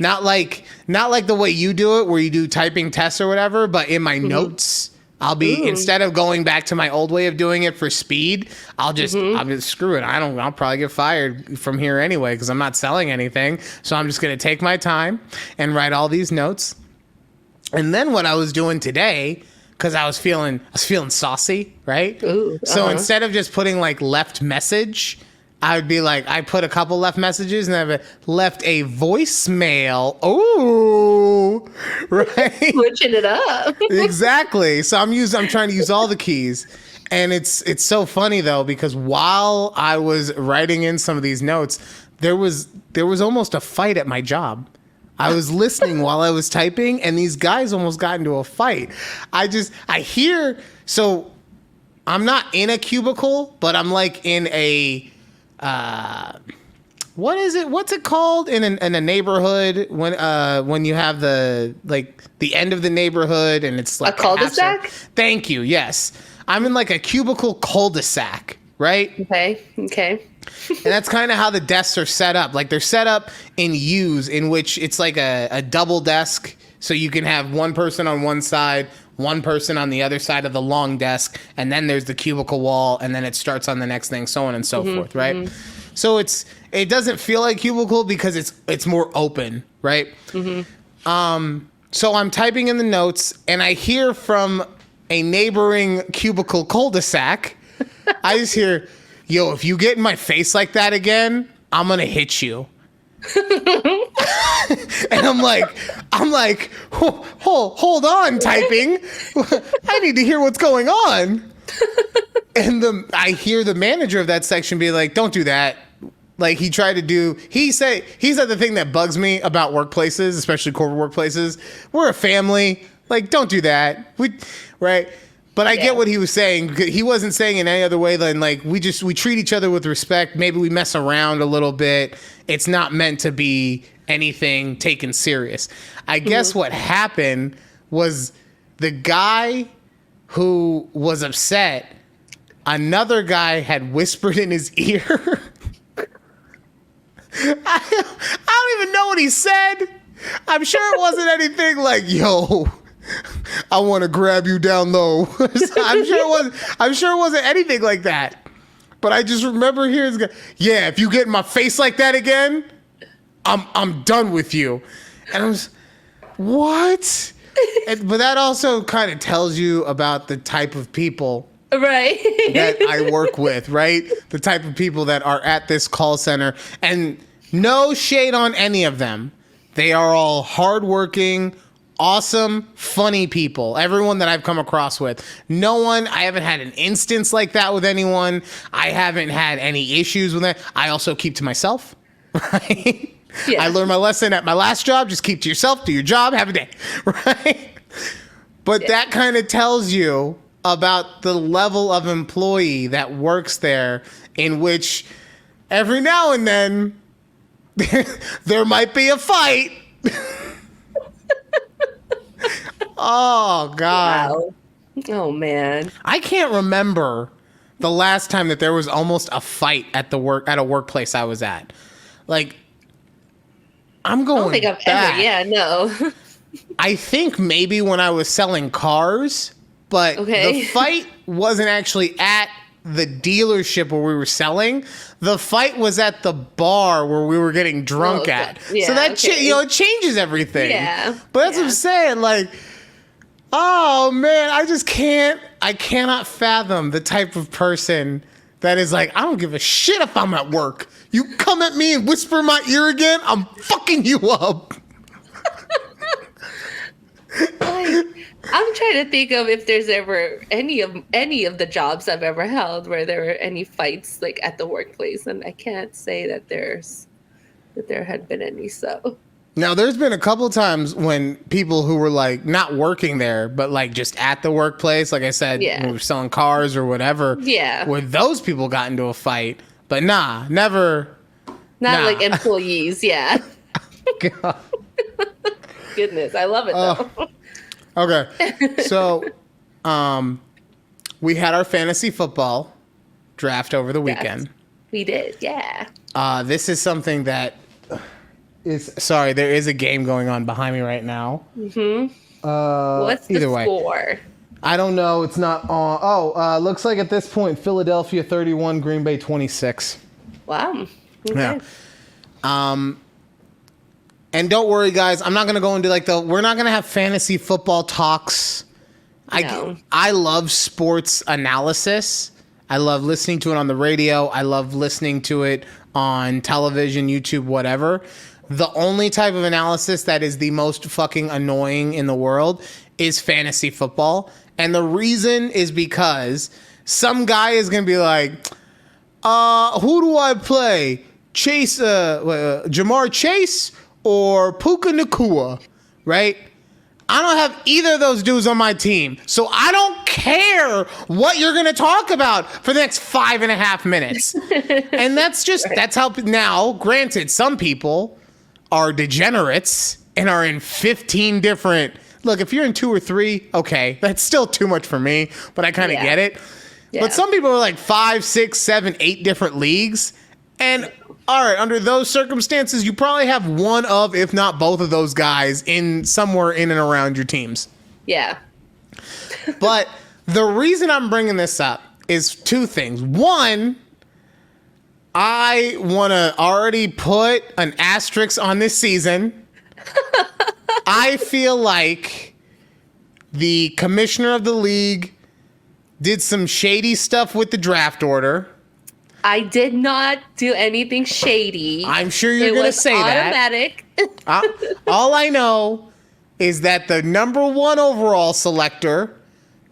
Not like the way you do it, where you do typing tests or whatever, but in my notes, I'll be, instead of going back to my old way of doing it for speed, I'll just screw it. I'll probably get fired from here anyway, because I'm not selling anything. So I'm just going to take my time and write all these notes. And then what I was doing today, because I was feeling saucy, right? So instead of just putting like left message, I would be like, I put a couple left messages and I've left a voicemail. Ooh, right? Switching it up. Exactly. So I'm trying to use all the keys. And it's so funny though, because while I was writing in some of these notes, there was almost a fight at my job. I was listening while I was typing, and these guys almost got into a fight. I hear, so I'm not in a cubicle, but I'm like in a, what's it called in a neighborhood when you have the end of the neighborhood and it's like a cul-de-sac? Thank you. Yes. I'm in like a cubicle cul-de-sac, right? Okay. And that's kind of how the desks are set up. Like they're set up in U's, in which it's like a double desk. So you can have one person on one side, one person on the other side of the long desk, and then there's the cubicle wall, and then it starts on the next thing, so on and so forth, right? So it doesn't feel like cubicle because it's more open, right? So I'm typing in the notes, and I hear from a neighboring cubicle cul-de-sac, I just hear, yo, if you get in my face like that again, I'm gonna hit you. And I'm like, hold on, typing. I need to hear what's going on. And I hear the manager of that section be like, don't do that. Like he said the thing that bugs me about workplaces, especially corporate workplaces. We're a family. Like, don't do that. Right? But I get what he was saying. He wasn't saying in any other way than like we treat each other with respect. Maybe we mess around a little bit. It's not meant to be anything taken serious. I guess what happened was the guy who was upset, another guy had whispered in his ear. I don't even know what he said. I'm sure it wasn't anything like, yo, I want to grab you down low. I'm sure it wasn't anything like that. But I just remember hearing this guy, yeah, if you get in my face like that again, I'm done with you. And I was, what? But that also kind of tells you about the type of people that I work with, right? The type of people that are at this call center. And no shade on any of them. They are all hardworking, awesome, funny people. Everyone that I've come across with. I haven't had an instance like that with anyone. I haven't had any issues with that. I also keep to myself, right? Yeah. I learned my lesson at my last job. Just keep to yourself, do your job, have a day, right? But that kind of tells you about the level of employee that works there, in which every now and then there might be a fight. Oh, God. Wow. Oh, man. I can't remember the last time that there was almost a fight at a workplace I was at. Like, I'm going I don't think I've back. ever. Yeah, no. I think maybe when I was selling cars, but the fight wasn't actually at the dealership where we were selling. The fight was at the bar where we were getting drunk at. Yeah, so that it changes everything. Yeah. But that's what I'm saying. Like, oh man, I cannot fathom the type of person that is like, I don't give a shit if I'm at work. You come at me and whisper in my ear again, I'm fucking you up. I'm trying to think of if there's ever any of the jobs I've ever held where there were any fights like at the workplace, and I can't say that there had been any. So Now, there's been a couple of times when people who were like not working there, but like just at the workplace, like I said, Yeah. when we were selling cars or whatever, Yeah. where those people got into a fight. But never. not Nah. like employees. Yeah. God. Goodness, I love it though. Okay. So, we had our fantasy football draft over the weekend. We did. Yeah. This is something that sorry, there is a game going on behind me right now. Mm-hmm. What's the either way. score? I don't know. It's not on. Looks like at this point, Philadelphia 31, Green Bay 26. Wow. Okay. Yeah. And don't worry, guys. I'm not going to go into we're not going to have fantasy football talks. No. I love sports analysis. I love listening to it on the radio. I love listening to it on television, YouTube, whatever. The only type of analysis that is the most fucking annoying in the world is fantasy football. And the reason is because some guy is going to be like, who do I play? Jamar Chase or Puka Nakua, right? I don't have either of those dudes on my team. So I don't care what you're going to talk about for the next 5.5 minutes. And that's how, now, granted, some people are degenerates and are in 15 different, look, if you're in 2 or 3, okay, that's still too much for me, but I kind of get it. Yeah. But some people are like 5, 6, 7, 8 different leagues. And all right, under those circumstances, you probably have one of, if not both of those guys in somewhere in and around your teams. Yeah. But the reason I'm bringing this up is 2 things. One, I want to already put an asterisk on this season. I feel like the commissioner of the league did some shady stuff with the draft order. I did not do anything shady. I'm sure you're going to say automatic. that. All I know is that the number 1 overall selector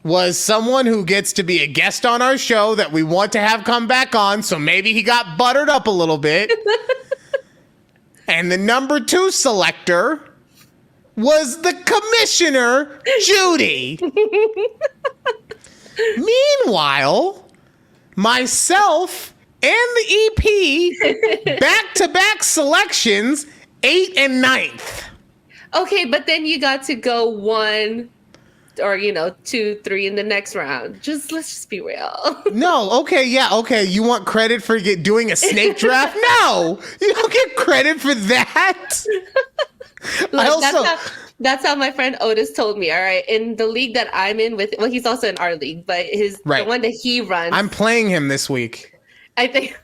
was someone who gets to be a guest on our show that we want to have come back on, so maybe he got buttered up a little bit. And the number 2 selector was the commissioner, Judy. Meanwhile, myself and the EP back-to-back selections, 8 and 9th. Okay, but then you got to go 1 or 2, 3 in the next round. Let's just be real. No, okay, yeah, okay. You want credit for doing a snake draft? No, you don't get credit for that. Look, that's how my friend Otis told me. All right, in the league that I'm in he's also in our league, but the one that he runs. I'm playing him this week. I think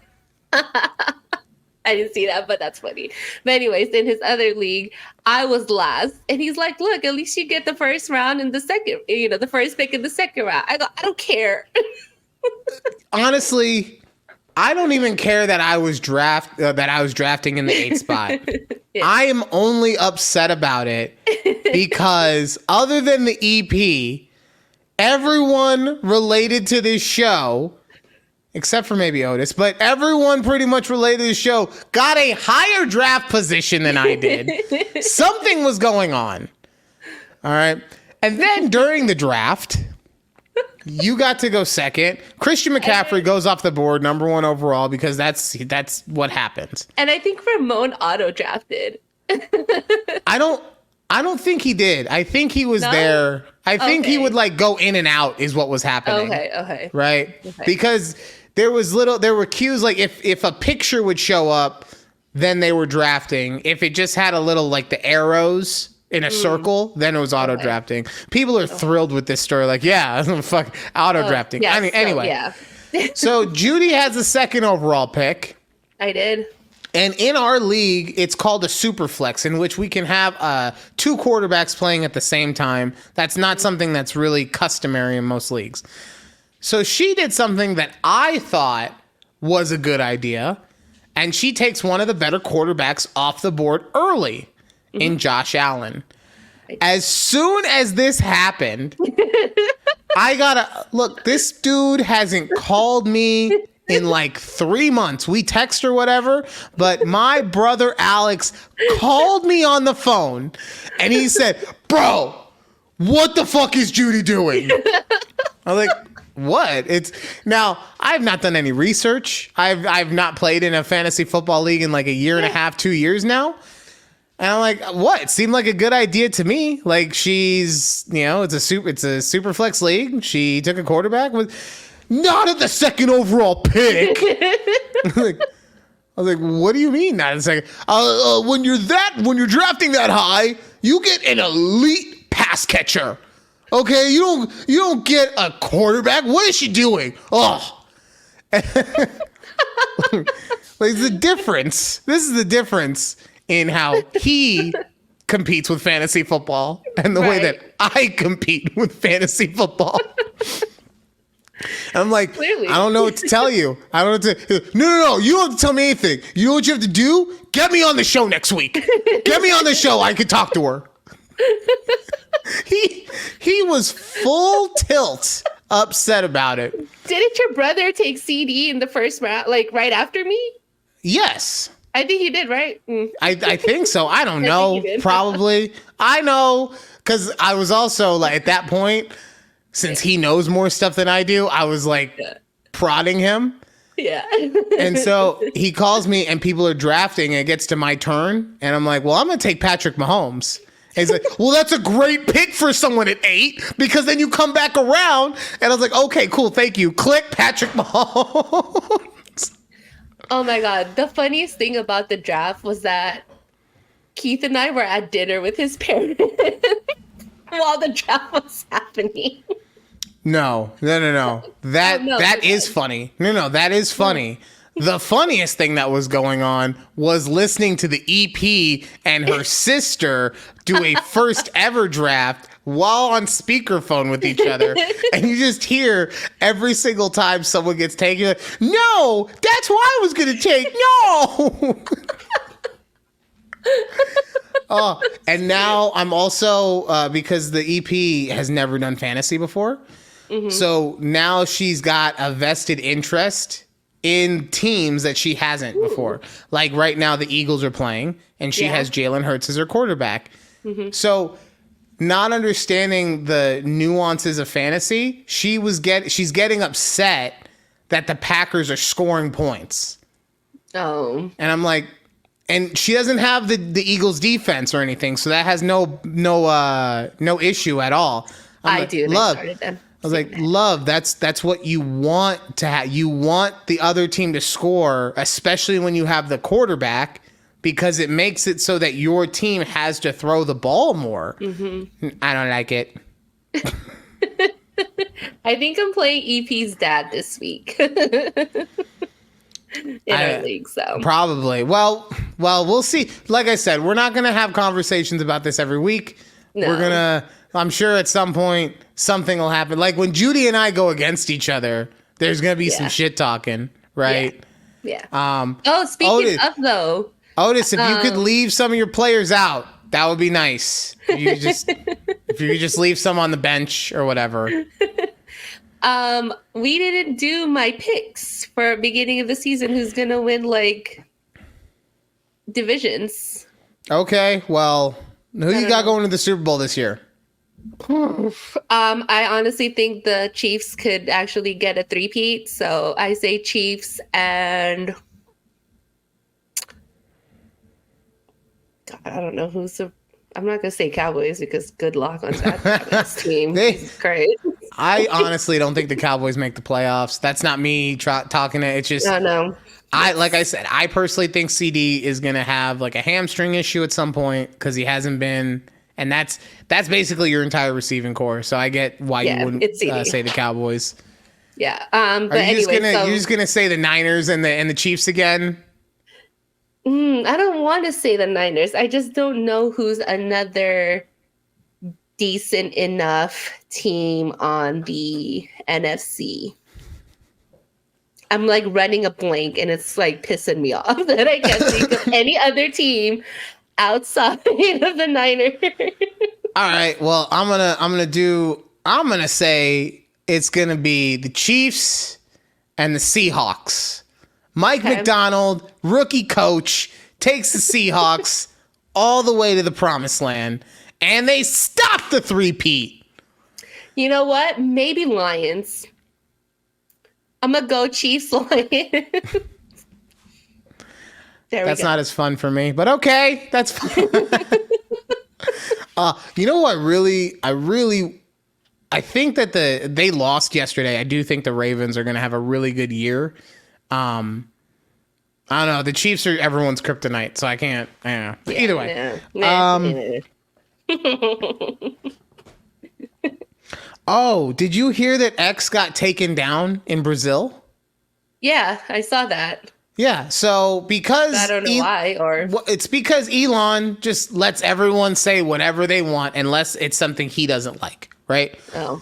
I didn't see that, but that's funny. But anyways, in his other league, I was last, and he's like, "Look, at least you get the first round and the second, the first pick in the second round." I go, "I don't care." Honestly, I don't even care that I was drafting in the 8th spot. Yeah. I am only upset about it because other than the EP, everyone related to this show, except for maybe Otis, but everyone pretty much related to the show got a higher draft position than I did. Something was going on. All right. And then during the draft, you got to go second. Christian McCaffrey goes off the board, number 1 overall, because that's what happens. And I think Ramon auto drafted. I don't think he did. I think he was there. I think he would go in and out is what was happening. Okay. Right? Okay. Because there were cues if a picture would show up, then they were drafting. If it just had a little the arrows in a circle, then it was auto drafting. People are thrilled with this story. Fuck auto drafting. Yeah, anyway. Yeah. So Judy has the 2nd overall pick. I did. And in our league, it's called a super flex, in which we can have 2 quarterbacks playing at the same time. That's not something that's really customary in most leagues. So she did something that I thought was a good idea, and she takes one of the better quarterbacks off the board early in Josh Allen. As soon as this happened, I gotta look. This dude hasn't called me in like 3 months. We text or whatever, but my brother Alex called me on the phone and he said, "Bro, what the fuck is Judy doing?" I was like, "What?" Now I've not done any research. I've not played in a fantasy football league in like a year and a half, 2 years now. And I'm like, what? It seemed like a good idea to me. Like she's, it's a super flex league. She took a quarterback with not at the second overall pick. I was like, what do you mean not at the second? When you're drafting that high, you get an elite pass catcher. Okay, you don't get a quarterback. What is she doing? Oh, like the difference. This is the difference in how he competes with fantasy football and the way that I compete with fantasy football. I'm like, clearly. I don't know what to tell you. I don't know what to. No. You don't have to tell me anything. You know what you have to do? Get me on the show next week. Get me on the show. I could talk to her. He was full tilt upset about it. Didn't your brother take CD in the first round, like right after me? Yes. I think he did, right? I think so. I don't know. Probably. I know because I was also like at that point, since he knows more stuff than I do, I was like prodding him. Yeah. And so he calls me and people are drafting and it gets to my turn. And I'm like, well, I'm going to take Patrick Mahomes. And he's like, well, that's a great pick for someone at 8 because then you come back around. And I was like, okay, cool. Thank you. Click Patrick Mahomes. Oh my God. The funniest thing about the draft was that Keith and I were at dinner with his parents while the draft was happening. No. That is funny. No, that is funny. The funniest thing that was going on was listening to the EP and her sister do a first ever draft while on speakerphone with each other. And you just hear every single time someone gets taken, you're like, no, that's who I was going to take. No. And now I'm also, because the EP has never done fantasy before. Mm-hmm. So now she's got a vested interest in teams that she hasn't before. Like right now the Eagles are playing and she has Jalen Hurts as her quarterback. Mm-hmm. So not understanding the nuances of fantasy, she's getting upset that the Packers are scoring points. Oh. And I'm like, and she doesn't have the Eagles defense or anything, so that has no issue at all. I like, do. Love. I was like, love, that's what you want to have. You want the other team to score, especially when you have the quarterback, because it makes it so that your team has to throw the ball more. Mm-hmm. I don't like it. I think I'm playing EP's dad this week in our league. So probably. Well, we'll see. Like I said, we're not going to have conversations about this every week. No. We're gonna. I'm sure at some point something will happen. Like when Judy and I go against each other, there's gonna be some shit talking, right? Yeah. Speaking of though, Otis, if you could leave some of your players out, that would be nice. If you could just leave some on the bench or whatever. We didn't do my picks for beginning of the season. Who's gonna win like divisions? Okay, well, who you got going to the Super Bowl this year? I honestly think the Chiefs could actually get a three-peat. So I say Chiefs and God, I don't know who's the. I'm not gonna say Cowboys because good luck on that team. Great. I honestly don't think the Cowboys make the playoffs. That's not me talking. It's just no. Like I said, I personally think CD is gonna have like a hamstring issue at some point because he hasn't been. And that's basically your entire receiving core. So I get why you wouldn't say the Cowboys. Yeah. But you're just gonna say the Niners and the Chiefs again? I don't want to say the Niners. I just don't know who's another decent enough team on the NFC. I'm like running a blank, and it's like pissing me off that I can't think of any other team outside of the Niners. All right. Well, I'm gonna say it's gonna be the Chiefs and the Seahawks. Mike McDonald, rookie coach, takes the Seahawks all the way to the promised land, and they stop the three-peat. You know what? Maybe Lions. I'm gonna go Chiefs Lions. That's not as fun for me, but okay, that's fine. You know what? I think that they lost yesterday. I do think the Ravens are going to have a really good year. I don't know. The Chiefs are everyone's kryptonite, so I can't. Yeah. Either way. Oh, did you hear that X got taken down in Brazil? Yeah, I saw that. Yeah, so because I don't know why, or it's because Elon just lets everyone say whatever they want unless it's something he doesn't like, right?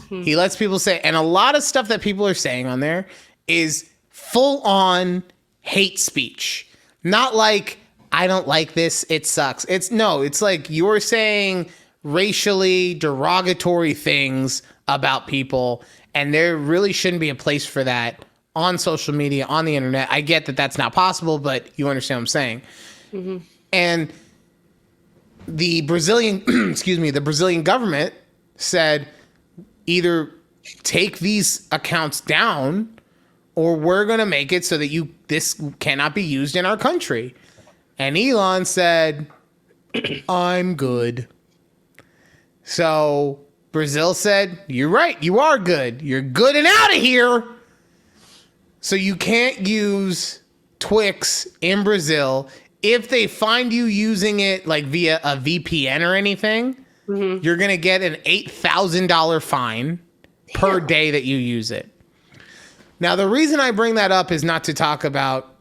He lets people say, and a lot of stuff that people are saying on there is full on hate speech. Not like, I don't like this, it sucks. It's like you're saying racially derogatory things about people, and there really shouldn't be a place for that on social media, on the internet. I get that that's not possible, but you understand what I'm saying. Mm-hmm. And the Brazilian, the Brazilian government said either take these accounts down or we're going to make it so that this cannot be used in our country. And Elon said, I'm good. So Brazil said, you're right. You are good. You're good and out of here. So you can't use Twix in Brazil. If they find you using it like via a VPN or anything, you're going to get an $8,000 fine per day that you use it. Now, the reason I bring that up is not to talk about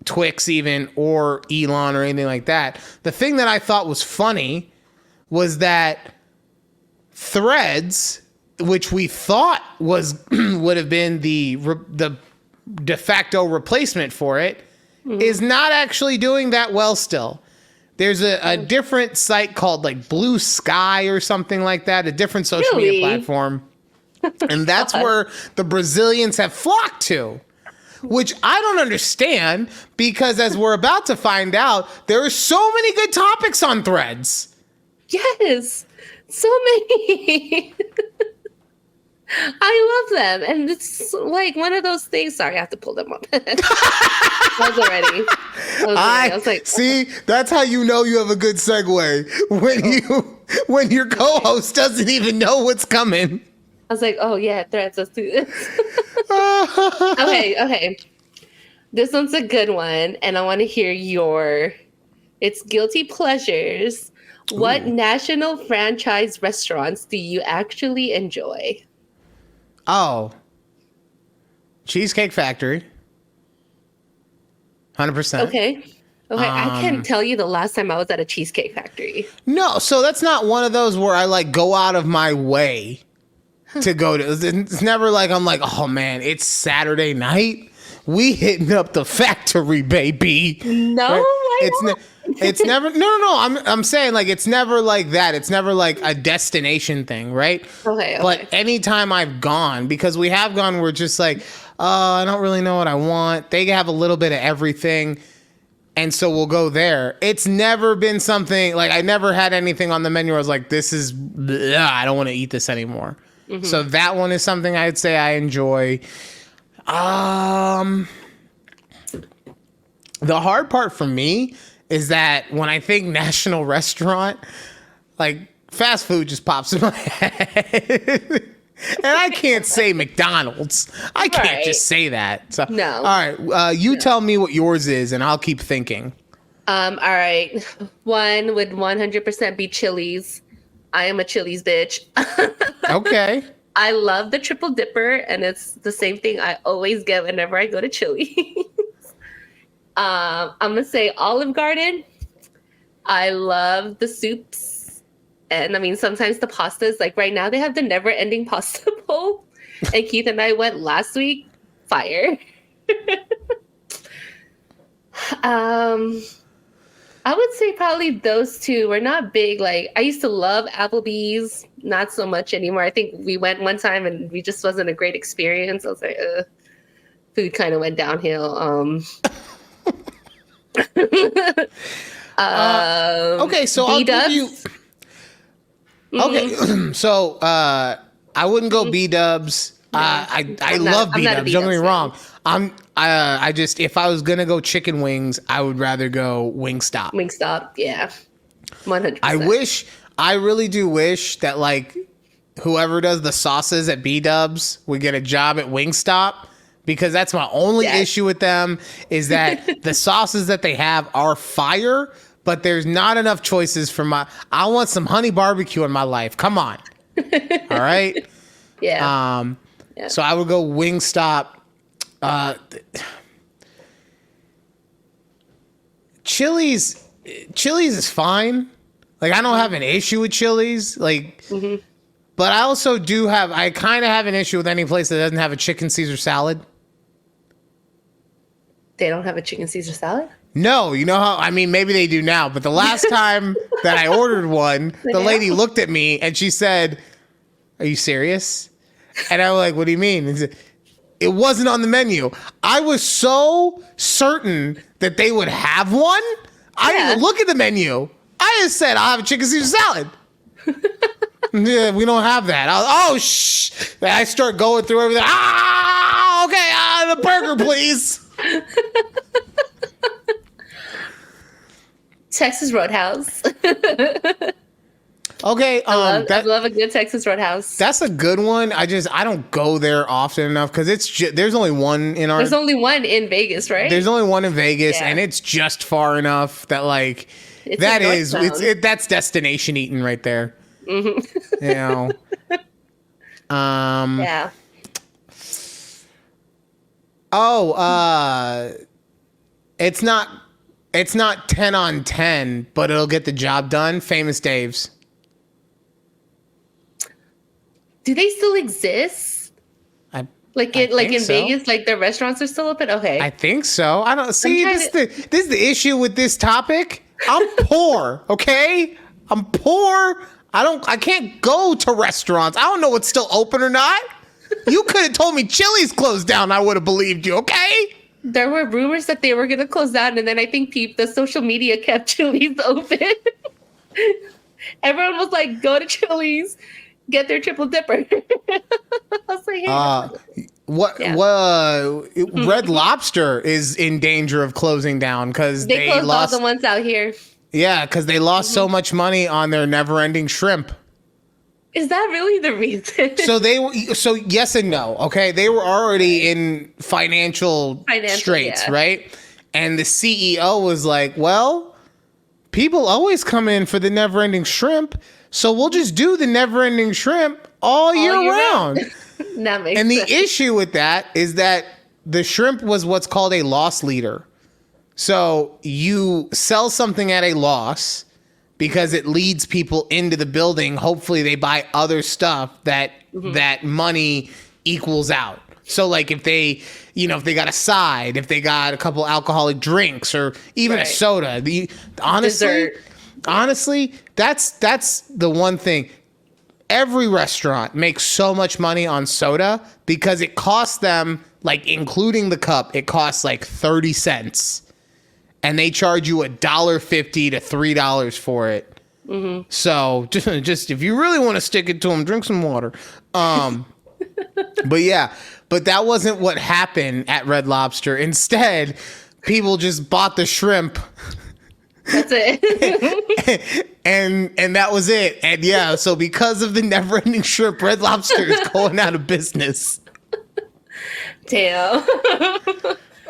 Twix even or Elon or anything like that. The thing that I thought was funny was that Threads, which we thought would have been the de facto replacement for it, is not actually doing that well still. There's a different site called like Blue Sky or something like that, a different social media platform. And that's where the Brazilians have flocked to, which I don't understand because as we're about to find out, there are so many good topics on Threads. Yes, so many. I love them. And it's like one of those things. Sorry, I have to pull them up. I was already. I was like, see, that's how you know you have a good segue when your co-host doesn't even know what's coming. I was like, oh yeah, Threads, let's do this. Okay. This one's a good one, and I want to hear it's guilty pleasures. Ooh. What national franchise restaurants do you actually enjoy? Oh, Cheesecake Factory. 100%. Okay. I can't tell you the last time I was at a Cheesecake Factory. No, so that's not one of those where I like go out of my way to go to. It's never like I'm like, oh man, it's Saturday night. We hitting up the factory, baby. No, right? It's never. No. I'm saying like it's never like that. It's never like a destination thing, right? Okay. But anytime I've gone, because we have gone, we're just like, I don't really know what I want. They have a little bit of everything, and so we'll go there. It's never been something like I never had anything on the menu where I was like, this is, I don't want to eat this anymore. Mm-hmm. So that one is something I'd say I enjoy. The hard part for me is that when I think national restaurant, like fast food just pops in my head. And I can't say McDonald's. I can't just say that. So, no. All right. You tell me what yours is and I'll keep thinking. All right. One would 100% be Chili's. I am a Chili's bitch. Okay. I love the triple dipper, and it's the same thing I always get whenever I go to Chili's. I'm going to say Olive Garden. I love the soups. And I mean, sometimes the pastas, like right now they have the never ending pasta bowl. And Keith and I went last week. Fire. I would say probably those two. We're not big. Like, I used to love Applebee's, not so much anymore. I think we went one time and we just wasn't a great experience. I was like, food kind of went downhill. Okay, so I'll give you. Okay, so I wouldn't go B-dubs. I love B-dubs. Don't get me wrong. I just, if I was gonna go chicken wings, I would rather go Wingstop. Wingstop, yeah, 100%. I really do wish that like whoever does the sauces at B-dubs would get a job at Wingstop, because that's my only issue with them is that the sauces that they have are fire, but there's not enough choices for I want some honey barbecue in my life. Come on. All right. Yeah. So I would go Wingstop. Chili's is fine. Like, I don't have an issue with Chili's. Like, but I also I kind of have an issue with any place that doesn't have a chicken Caesar salad. They don't have a chicken Caesar salad? No, you know how, I mean, maybe they do now, but the last time that I ordered one, the lady looked at me and she said, "Are you serious?" And I was like, "What do you mean?" And she said, "It wasn't on the menu." I was so certain that they would have one. I didn't even look at the menu. I just said, "I'll have a chicken Caesar salad." Yeah, we don't have that. I start going through everything. Okay, the burger, please. Texas Roadhouse. Okay, I love a good Texas Roadhouse. That's a good one. I don't go there often enough because there's only one in our. There's only one in Vegas, right? There's only one in Vegas, and it's just far enough that like that's destination eating right there. Mm-hmm. You know. Yeah. Oh, it's not 10 on 10, but it'll get the job done. Famous Dave's. Do they still exist? In Vegas, like their restaurants are still open? Okay. I think so. I don't see this is the issue with this topic. I'm poor, okay? I'm poor. I can't go to restaurants. I don't know what's still open or not. You could have told me Chili's closed down. I would have believed you, okay? There were rumors that they were going to close down, and then I think the social media kept Chili's open. Everyone was like, "Go to Chili's, get their triple dipper." I was like, hey. Red Lobster is in danger of closing down because they closed all the ones out here. Yeah, because they lost so much money on their never-ending shrimp. Is that really the reason? So yes and no. Okay, they were already in financial straits, right? And the CEO was like, "Well, people always come in for the never-ending shrimp, so we'll just do the never-ending shrimp all year round." That makes sense. The issue with that is that the shrimp was what's called a loss leader. So you sell something at a loss because it leads people into the building. Hopefully they buy other stuff that money equals out. So like if they got a side, if they got a couple alcoholic drinks or even a soda, honestly, that's the one thing. Every restaurant makes so much money on soda because it costs them, like including the cup, it costs like 30 cents. And they charge you $1.50 to $3 for it. Mm-hmm. So just if you really want to stick it to them, drink some water. But that wasn't what happened at Red Lobster. Instead, people just bought the shrimp. That's it. and that was it. And yeah, so because of the never-ending shrimp, Red Lobster is going out of business. Damn.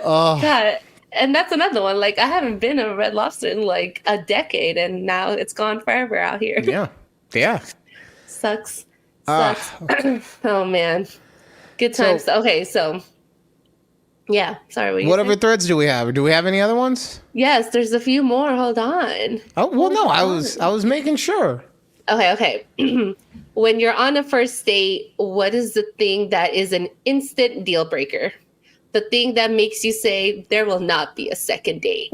Oh. God. And that's another one. Like, I haven't been to Red Lobster in like a decade, and now it's gone forever out here. Yeah. Sucks. Oh man, good times. Okay, so yeah. Sorry. What other threads do we have? Do we have any other ones? Yes, there's a few more. Hold on. Oh well, no. I was making sure. Okay. When you're on a first date, what is the thing that is an instant deal breaker? The thing that makes you say there will not be a second date.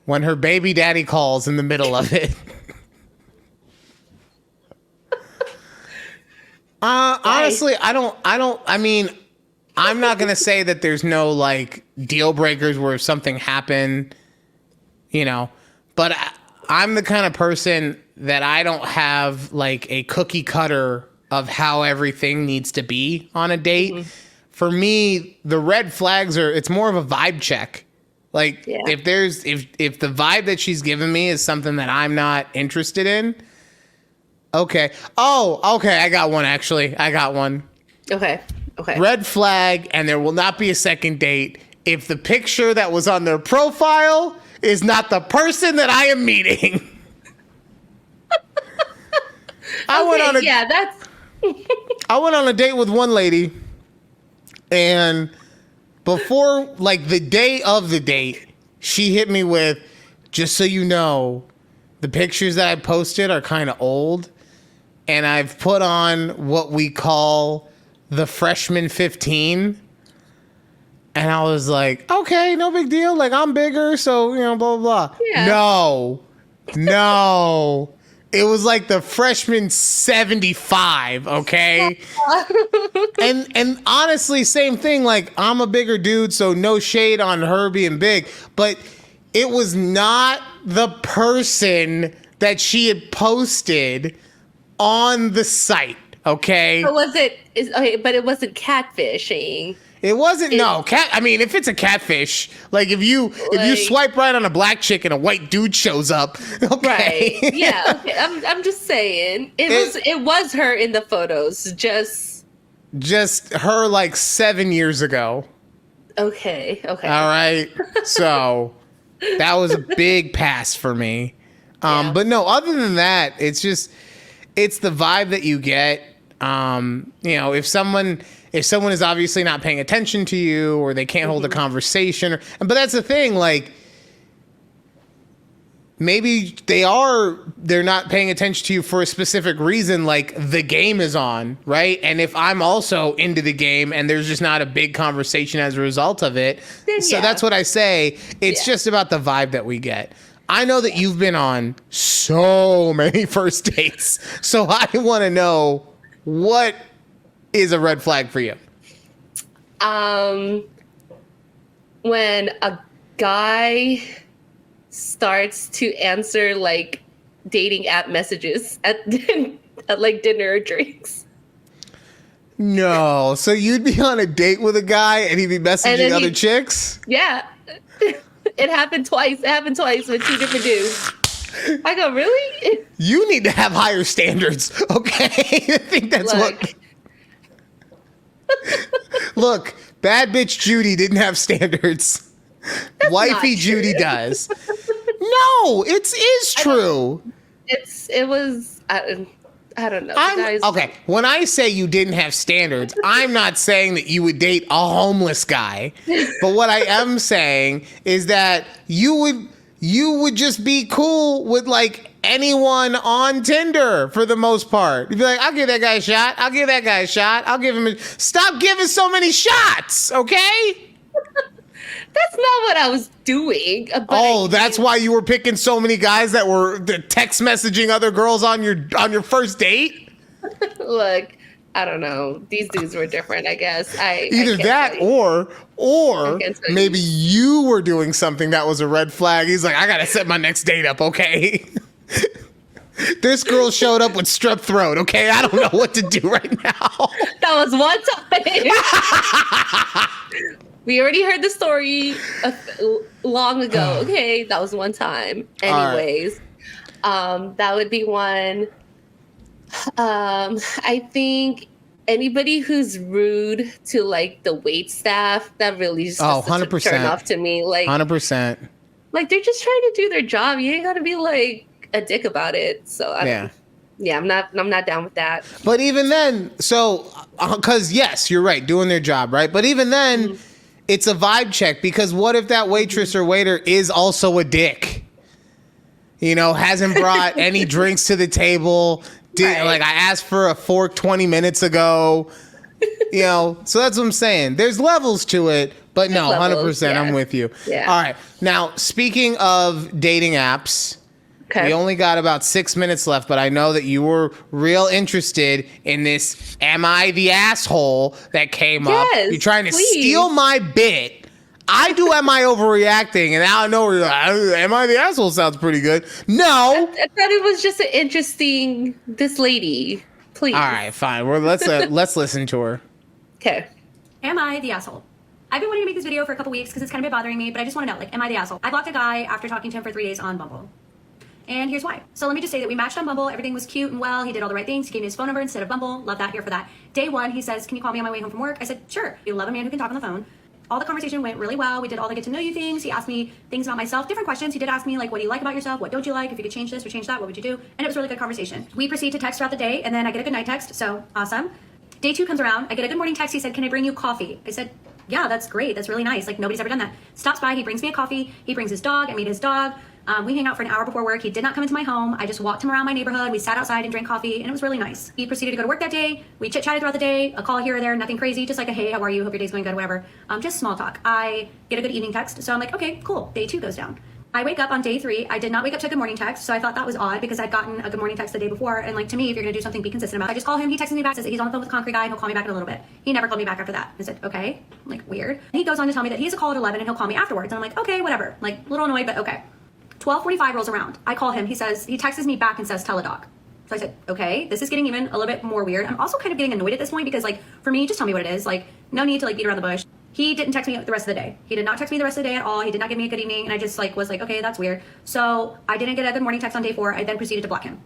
when her baby daddy calls in the middle of it. Honestly, I mean, I'm not going to say that there's no like deal breakers where if something happened, you know, but I'm the kind of person that I don't have like a cookie cutter of how everything needs to be on a date. Mm-hmm. For me, the red flags it's more of a vibe check. Like if the vibe that she's giving me is something that I'm not interested in. Okay. Oh, okay. I got one, actually. I got one. Okay. Red flag, and there will not be a second date if the picture that was on their profile is not the person that I am meeting. I went on a date with one lady, and before, like, the day of the date, she hit me with, just so you know, the pictures that I posted are kind of old, and I've put on what we call the freshman 15. And I was like, okay, no big deal. Like, I'm bigger, so, you know, blah, blah, blah. Yeah. No. It was like the freshman 75, okay? and honestly, same thing. Like, I'm a bigger dude, so no shade on her being big. But it was not the person that she had posted on the site, okay? So but it wasn't catfishing. It wasn't, I mean, if it's a catfish, like if you swipe right on a black chick and a white dude shows up, okay. Right. Yeah, okay. I'm just saying. It was her in the photos, just her like 7 years ago. Okay. All right. So that was a big pass for me. But no, other than that, it's the vibe that you get. You know, if someone is obviously not paying attention to you, or they can't hold a conversation, but that's the thing, like, maybe they're not paying attention to you for a specific reason, like the game is on, right? And if I'm also into the game and there's just not a big conversation as a result of it, so that's what I say. It's just about the vibe that we get. I know that you've been on so many first dates, so I want to know, what is a red flag for you? When a guy starts to answer like dating app messages at like dinner or drinks. No, so you'd be on a date with a guy and he'd be messaging other chicks? Yeah. It happened twice. With two different dudes. I go, really? You need to have higher standards, okay? I think that's Look, bad bitch Judy didn't have standards. Wifey Judy does. No, it is true. It was. I don't know. Okay, when I say you didn't have standards, I'm not saying that you would date a homeless guy. But what I am saying is that you would just be cool with like anyone on Tinder for the most part. You'd be like, I'll give that guy a shot. I'll give him stop giving so many shots, okay? That's not what I was doing. That's why you were picking so many guys that were text messaging other girls on your first date? Look, I don't know. These dudes were different, I guess. Either that or maybe you were doing something that was a red flag. He's like, I gotta set my next date up, okay? This girl showed up with strep throat, okay? I don't know what to do right now. That was one time. We already heard the story long ago. Okay, that was one time. Anyways, that would be one. I think anybody who's rude to like the wait staff, that really just 100% turn off to me. Like 100%. Like they're just trying to do their job. You ain't gotta be like a dick about it. So I'm not down with that. But even then, because yes, you're right, doing their job, right? But even then, it's a vibe check, because what if that waitress or waiter is also a dick? You know, hasn't brought any drinks to the table. Like, I asked for a fork 20 minutes ago. You know, so that's what I'm saying. There's levels to it, but no, levels, 100%, yeah. I'm with you. Yeah. All right. Now, speaking of dating apps, Okay. we only got about 6 minutes left, but I know that you were real interested in this "Am I the asshole?" that came up. Yes, You're trying to please. steal my bit. I do "Am I overreacting?" and now I know you're like, "Am I the asshole?" sounds pretty good. No. I thought it was just an interesting, this lady. Please. All right, fine. Well, let's listen to her. Okay. Am I the asshole? I've been wanting to make this video for a couple weeks because it's kind of been bothering me, but I just want to know, like, am I the asshole? I blocked a guy after talking to him for 3 days on Bumble. And here's why. So let me just say that we matched on Bumble. Everything was cute and well. He did all the right things. He gave me his phone number instead of Bumble. Love that. Here for that. Day one, he says, can you call me on my way home from work? I said, sure. You love a man who can talk on the phone. All the conversation went really well. We did all the get to know you things. He asked me things about myself, different questions. He did ask me, like, what do you like about yourself? What don't you like? If you could change this or change that, what would you do? And it was a really good conversation. We proceed to text throughout the day, and then I get a good night text. So awesome. Day two comes around. I get a good morning text. He said, can I bring you coffee? I said, yeah, that's great. That's really nice. Like, nobody's ever done that. Stops by. He brings me a coffee. He brings his dog. I meet his dog. We hang out for an hour before work. He did not come into my home. I just walked him around my neighborhood. We sat outside and drank coffee, and it was really nice. He proceeded to go to work that day. We chit-chatted throughout the day, a call here or there, nothing crazy, just like a, hey, how are you? Hope your day's going good, whatever. Just small talk. I get a good evening text, so I'm like, okay, cool. Day two goes down. I wake up on day three. I did not wake up to a good morning text, so I thought that was odd because I'd gotten a good morning text the day before, and like, to me, if you're gonna do something, be consistent about it. I just call him. He texts me back, says he's on the phone with the concrete guy, and he'll call me back in a little bit. He never called me back after that. I said, okay, like, weird. He goes on to tell me that he has a call at 11 and he'll call me afterwards, and I'm like, okay, whatever. Like, a little annoyed, but okay. 12:45 rolls around. I call him. He texts me back and says, tell a dog. So I said, okay, this is getting even a little bit more weird. I'm also kind of getting annoyed at this point because, like, for me, just tell me what it is. Like, no need to, like, beat around the bush. He didn't text me the rest of the day. He did not text me the rest of the day at all. He did not give me a good evening. And I just, like, was like, okay, that's weird. So I didn't get a good morning text on day 4. I then proceeded to block him.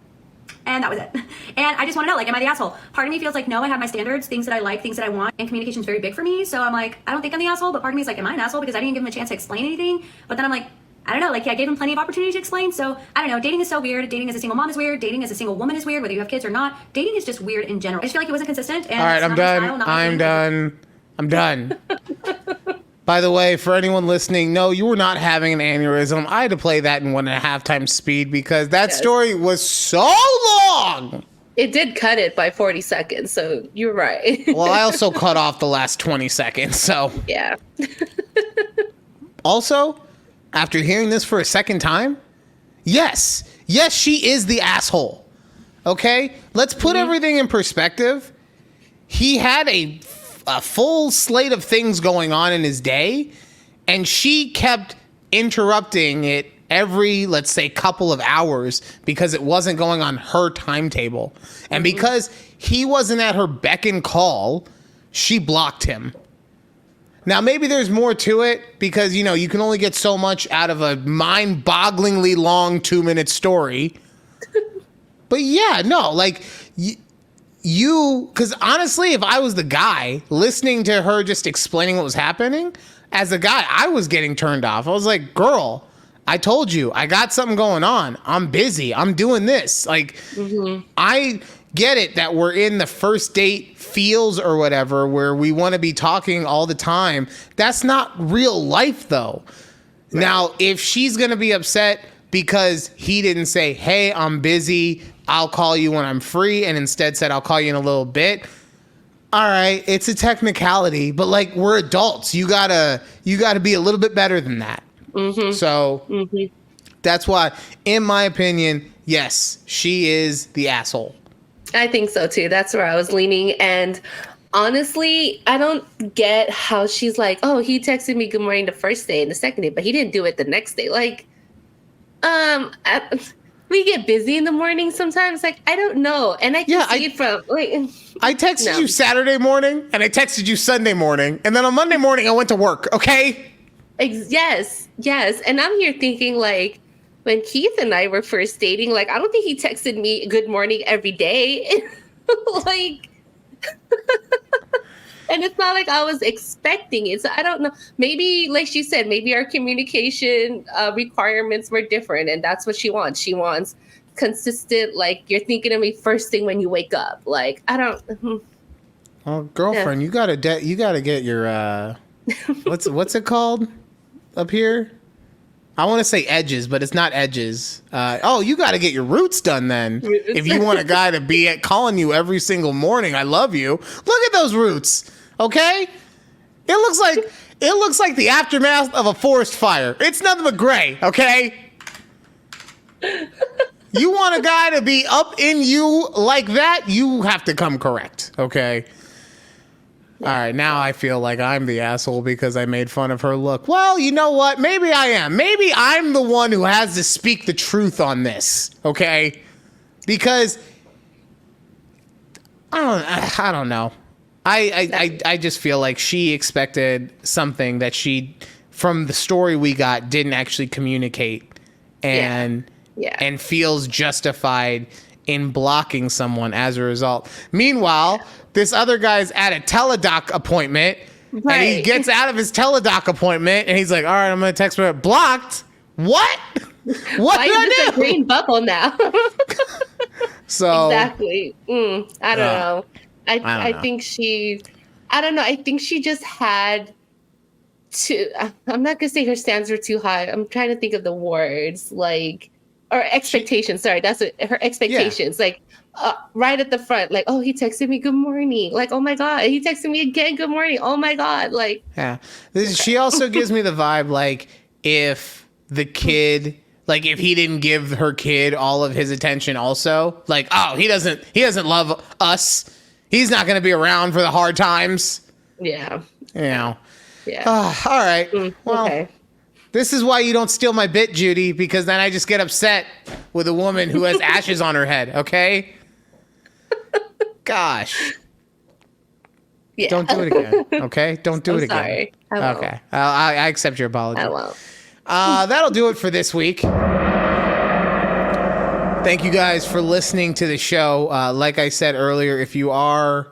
And that was it. And I just want to know, like, am I the asshole? Part of me feels like, no, I have my standards, things that I like, things that I want, and communication is very big for me. So I'm like, I don't think I'm the asshole, but part of me is like, am I an asshole? Because I didn't give him a chance to explain anything. But then I'm like, I don't know, like, I gave him plenty of opportunity to explain. So I don't know, dating is so weird. Dating as a single mom is weird. Dating as a single woman is weird, whether you have kids or not. Dating is just weird in general. I just feel like he wasn't consistent. And All right, I'm done. I'm done. By the way, for anyone listening, no, you were not having an aneurysm. I had to play that in 1.5 times speed because that story was so long. It did cut it by 40 seconds, so you're right. Well, I also cut off the last 20 seconds, so. Yeah. Also, after hearing this for a second time, yes, she is the asshole. Okay? Let's put everything in perspective. He had a full slate of things going on in his day, and she kept interrupting it every, let's say, couple of hours because it wasn't going on her timetable. And because he wasn't at her beck and call, she blocked him. Now, maybe there's more to it because, you know, you can only get so much out of a mind-bogglingly long 2-minute story. But yeah, no, like, because honestly, if I was the guy listening to her just explaining what was happening, as a guy, I was getting turned off. I was like, girl, I told you, I got something going on. I'm busy. I'm doing this. Like, I get it that we're in the first date feels or whatever, where we want to be talking all the time. That's not real life, though. Right. Now, if she's going to be upset because he didn't say, hey, I'm busy, I'll call you when I'm free, and instead said, I'll call you in a little bit. All right, it's a technicality, but like, we're adults. You gotta be a little bit better than that. So that's why, in my opinion, yes, she is the asshole. I think so too. That's where I was leaning. And honestly, I don't get how she's like, oh, he texted me good morning the first day and the second day, but he didn't do it the next day. Like, we get busy in the morning sometimes. Like, I don't know. And I can see it from, like, I texted you Saturday morning and I texted you Sunday morning. And then on Monday morning, I went to work. Okay. Yes. And I'm here thinking, like, when Keith and I were first dating, like, I don't think he texted me good morning every day. Like, and it's not like I was expecting it. So I don't know. Maybe, like she said, maybe our communication requirements were different. And that's what she wants. She wants consistent, like, you're thinking of me first thing when you wake up. Like, I don't. Oh, girlfriend, you gotta get your, what's it called up here? I want to say edges, but it's not edges. You got to get your roots done then. If you want a guy to be calling you every single morning, I love you. Look at those roots, okay? It looks like the aftermath of a forest fire. It's nothing but gray, okay? You want a guy to be up in you like that, you have to come correct, okay? All right, now I feel like I'm the asshole because I made fun of her look. Well, you know what? Maybe I am. Maybe I'm the one who has to speak the truth on this, okay? Because I don't know. I just feel like she expected something that she, from the story we got, didn't actually communicate, and feels justified in blocking someone as a result. Meanwhile, this other guy's at a teledoc appointment, and he gets out of his teledoc appointment, and he's like, all right, I'm going to text her. Blocked? What? What Why did is I it a do? green bubble now? So exactly. I don't know. I don't know. think she, I don't know. I think she just had to, I'm not going to say her standards were too high. I'm trying to think of the words, or expectations. Sorry, that's what her expectations. Right at the front, oh, he texted me good morning. Oh my God, he texted me again good morning. Oh my God. Yeah. She also gives me the vibe if the kid, if he didn't give her kid all of his attention also, he doesn't love us. He's not going to be around for the hard times. Yeah. Yeah. Yeah. All right. Well, okay. This is why you don't steal my bit, Judy, because then I just get upset with a woman who has ashes on her head, okay? Gosh. Yeah. Don't do it again, okay? Don't do it again. Sorry. I won't. Okay. I accept your apology. I won't. That'll do it for this week. Thank you guys for listening to the show. Like I said earlier, if you are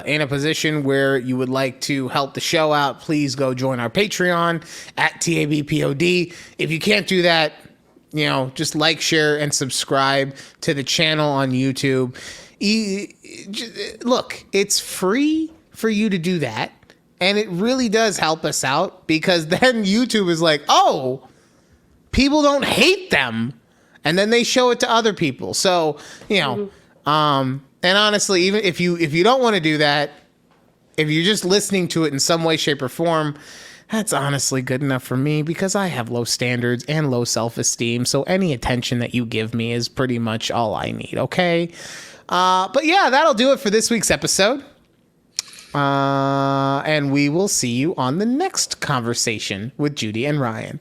in a position where you would like to help the show out, please go join our Patreon at takeabreathpod. If you can't do that, just share, and subscribe to the channel on YouTube. Look, it's free for you to do that, and it really does help us out, because then YouTube is like, oh, people don't hate them, and then they show it to other people. So, and honestly, even if you don't want to do that, if you're just listening to it in some way, shape, or form, that's honestly good enough for me, because I have low standards and low self-esteem. So any attention that you give me is pretty much all I need, okay? But yeah, that'll do it for this week's episode. And we will see you on the next conversation with Judy and Ryan.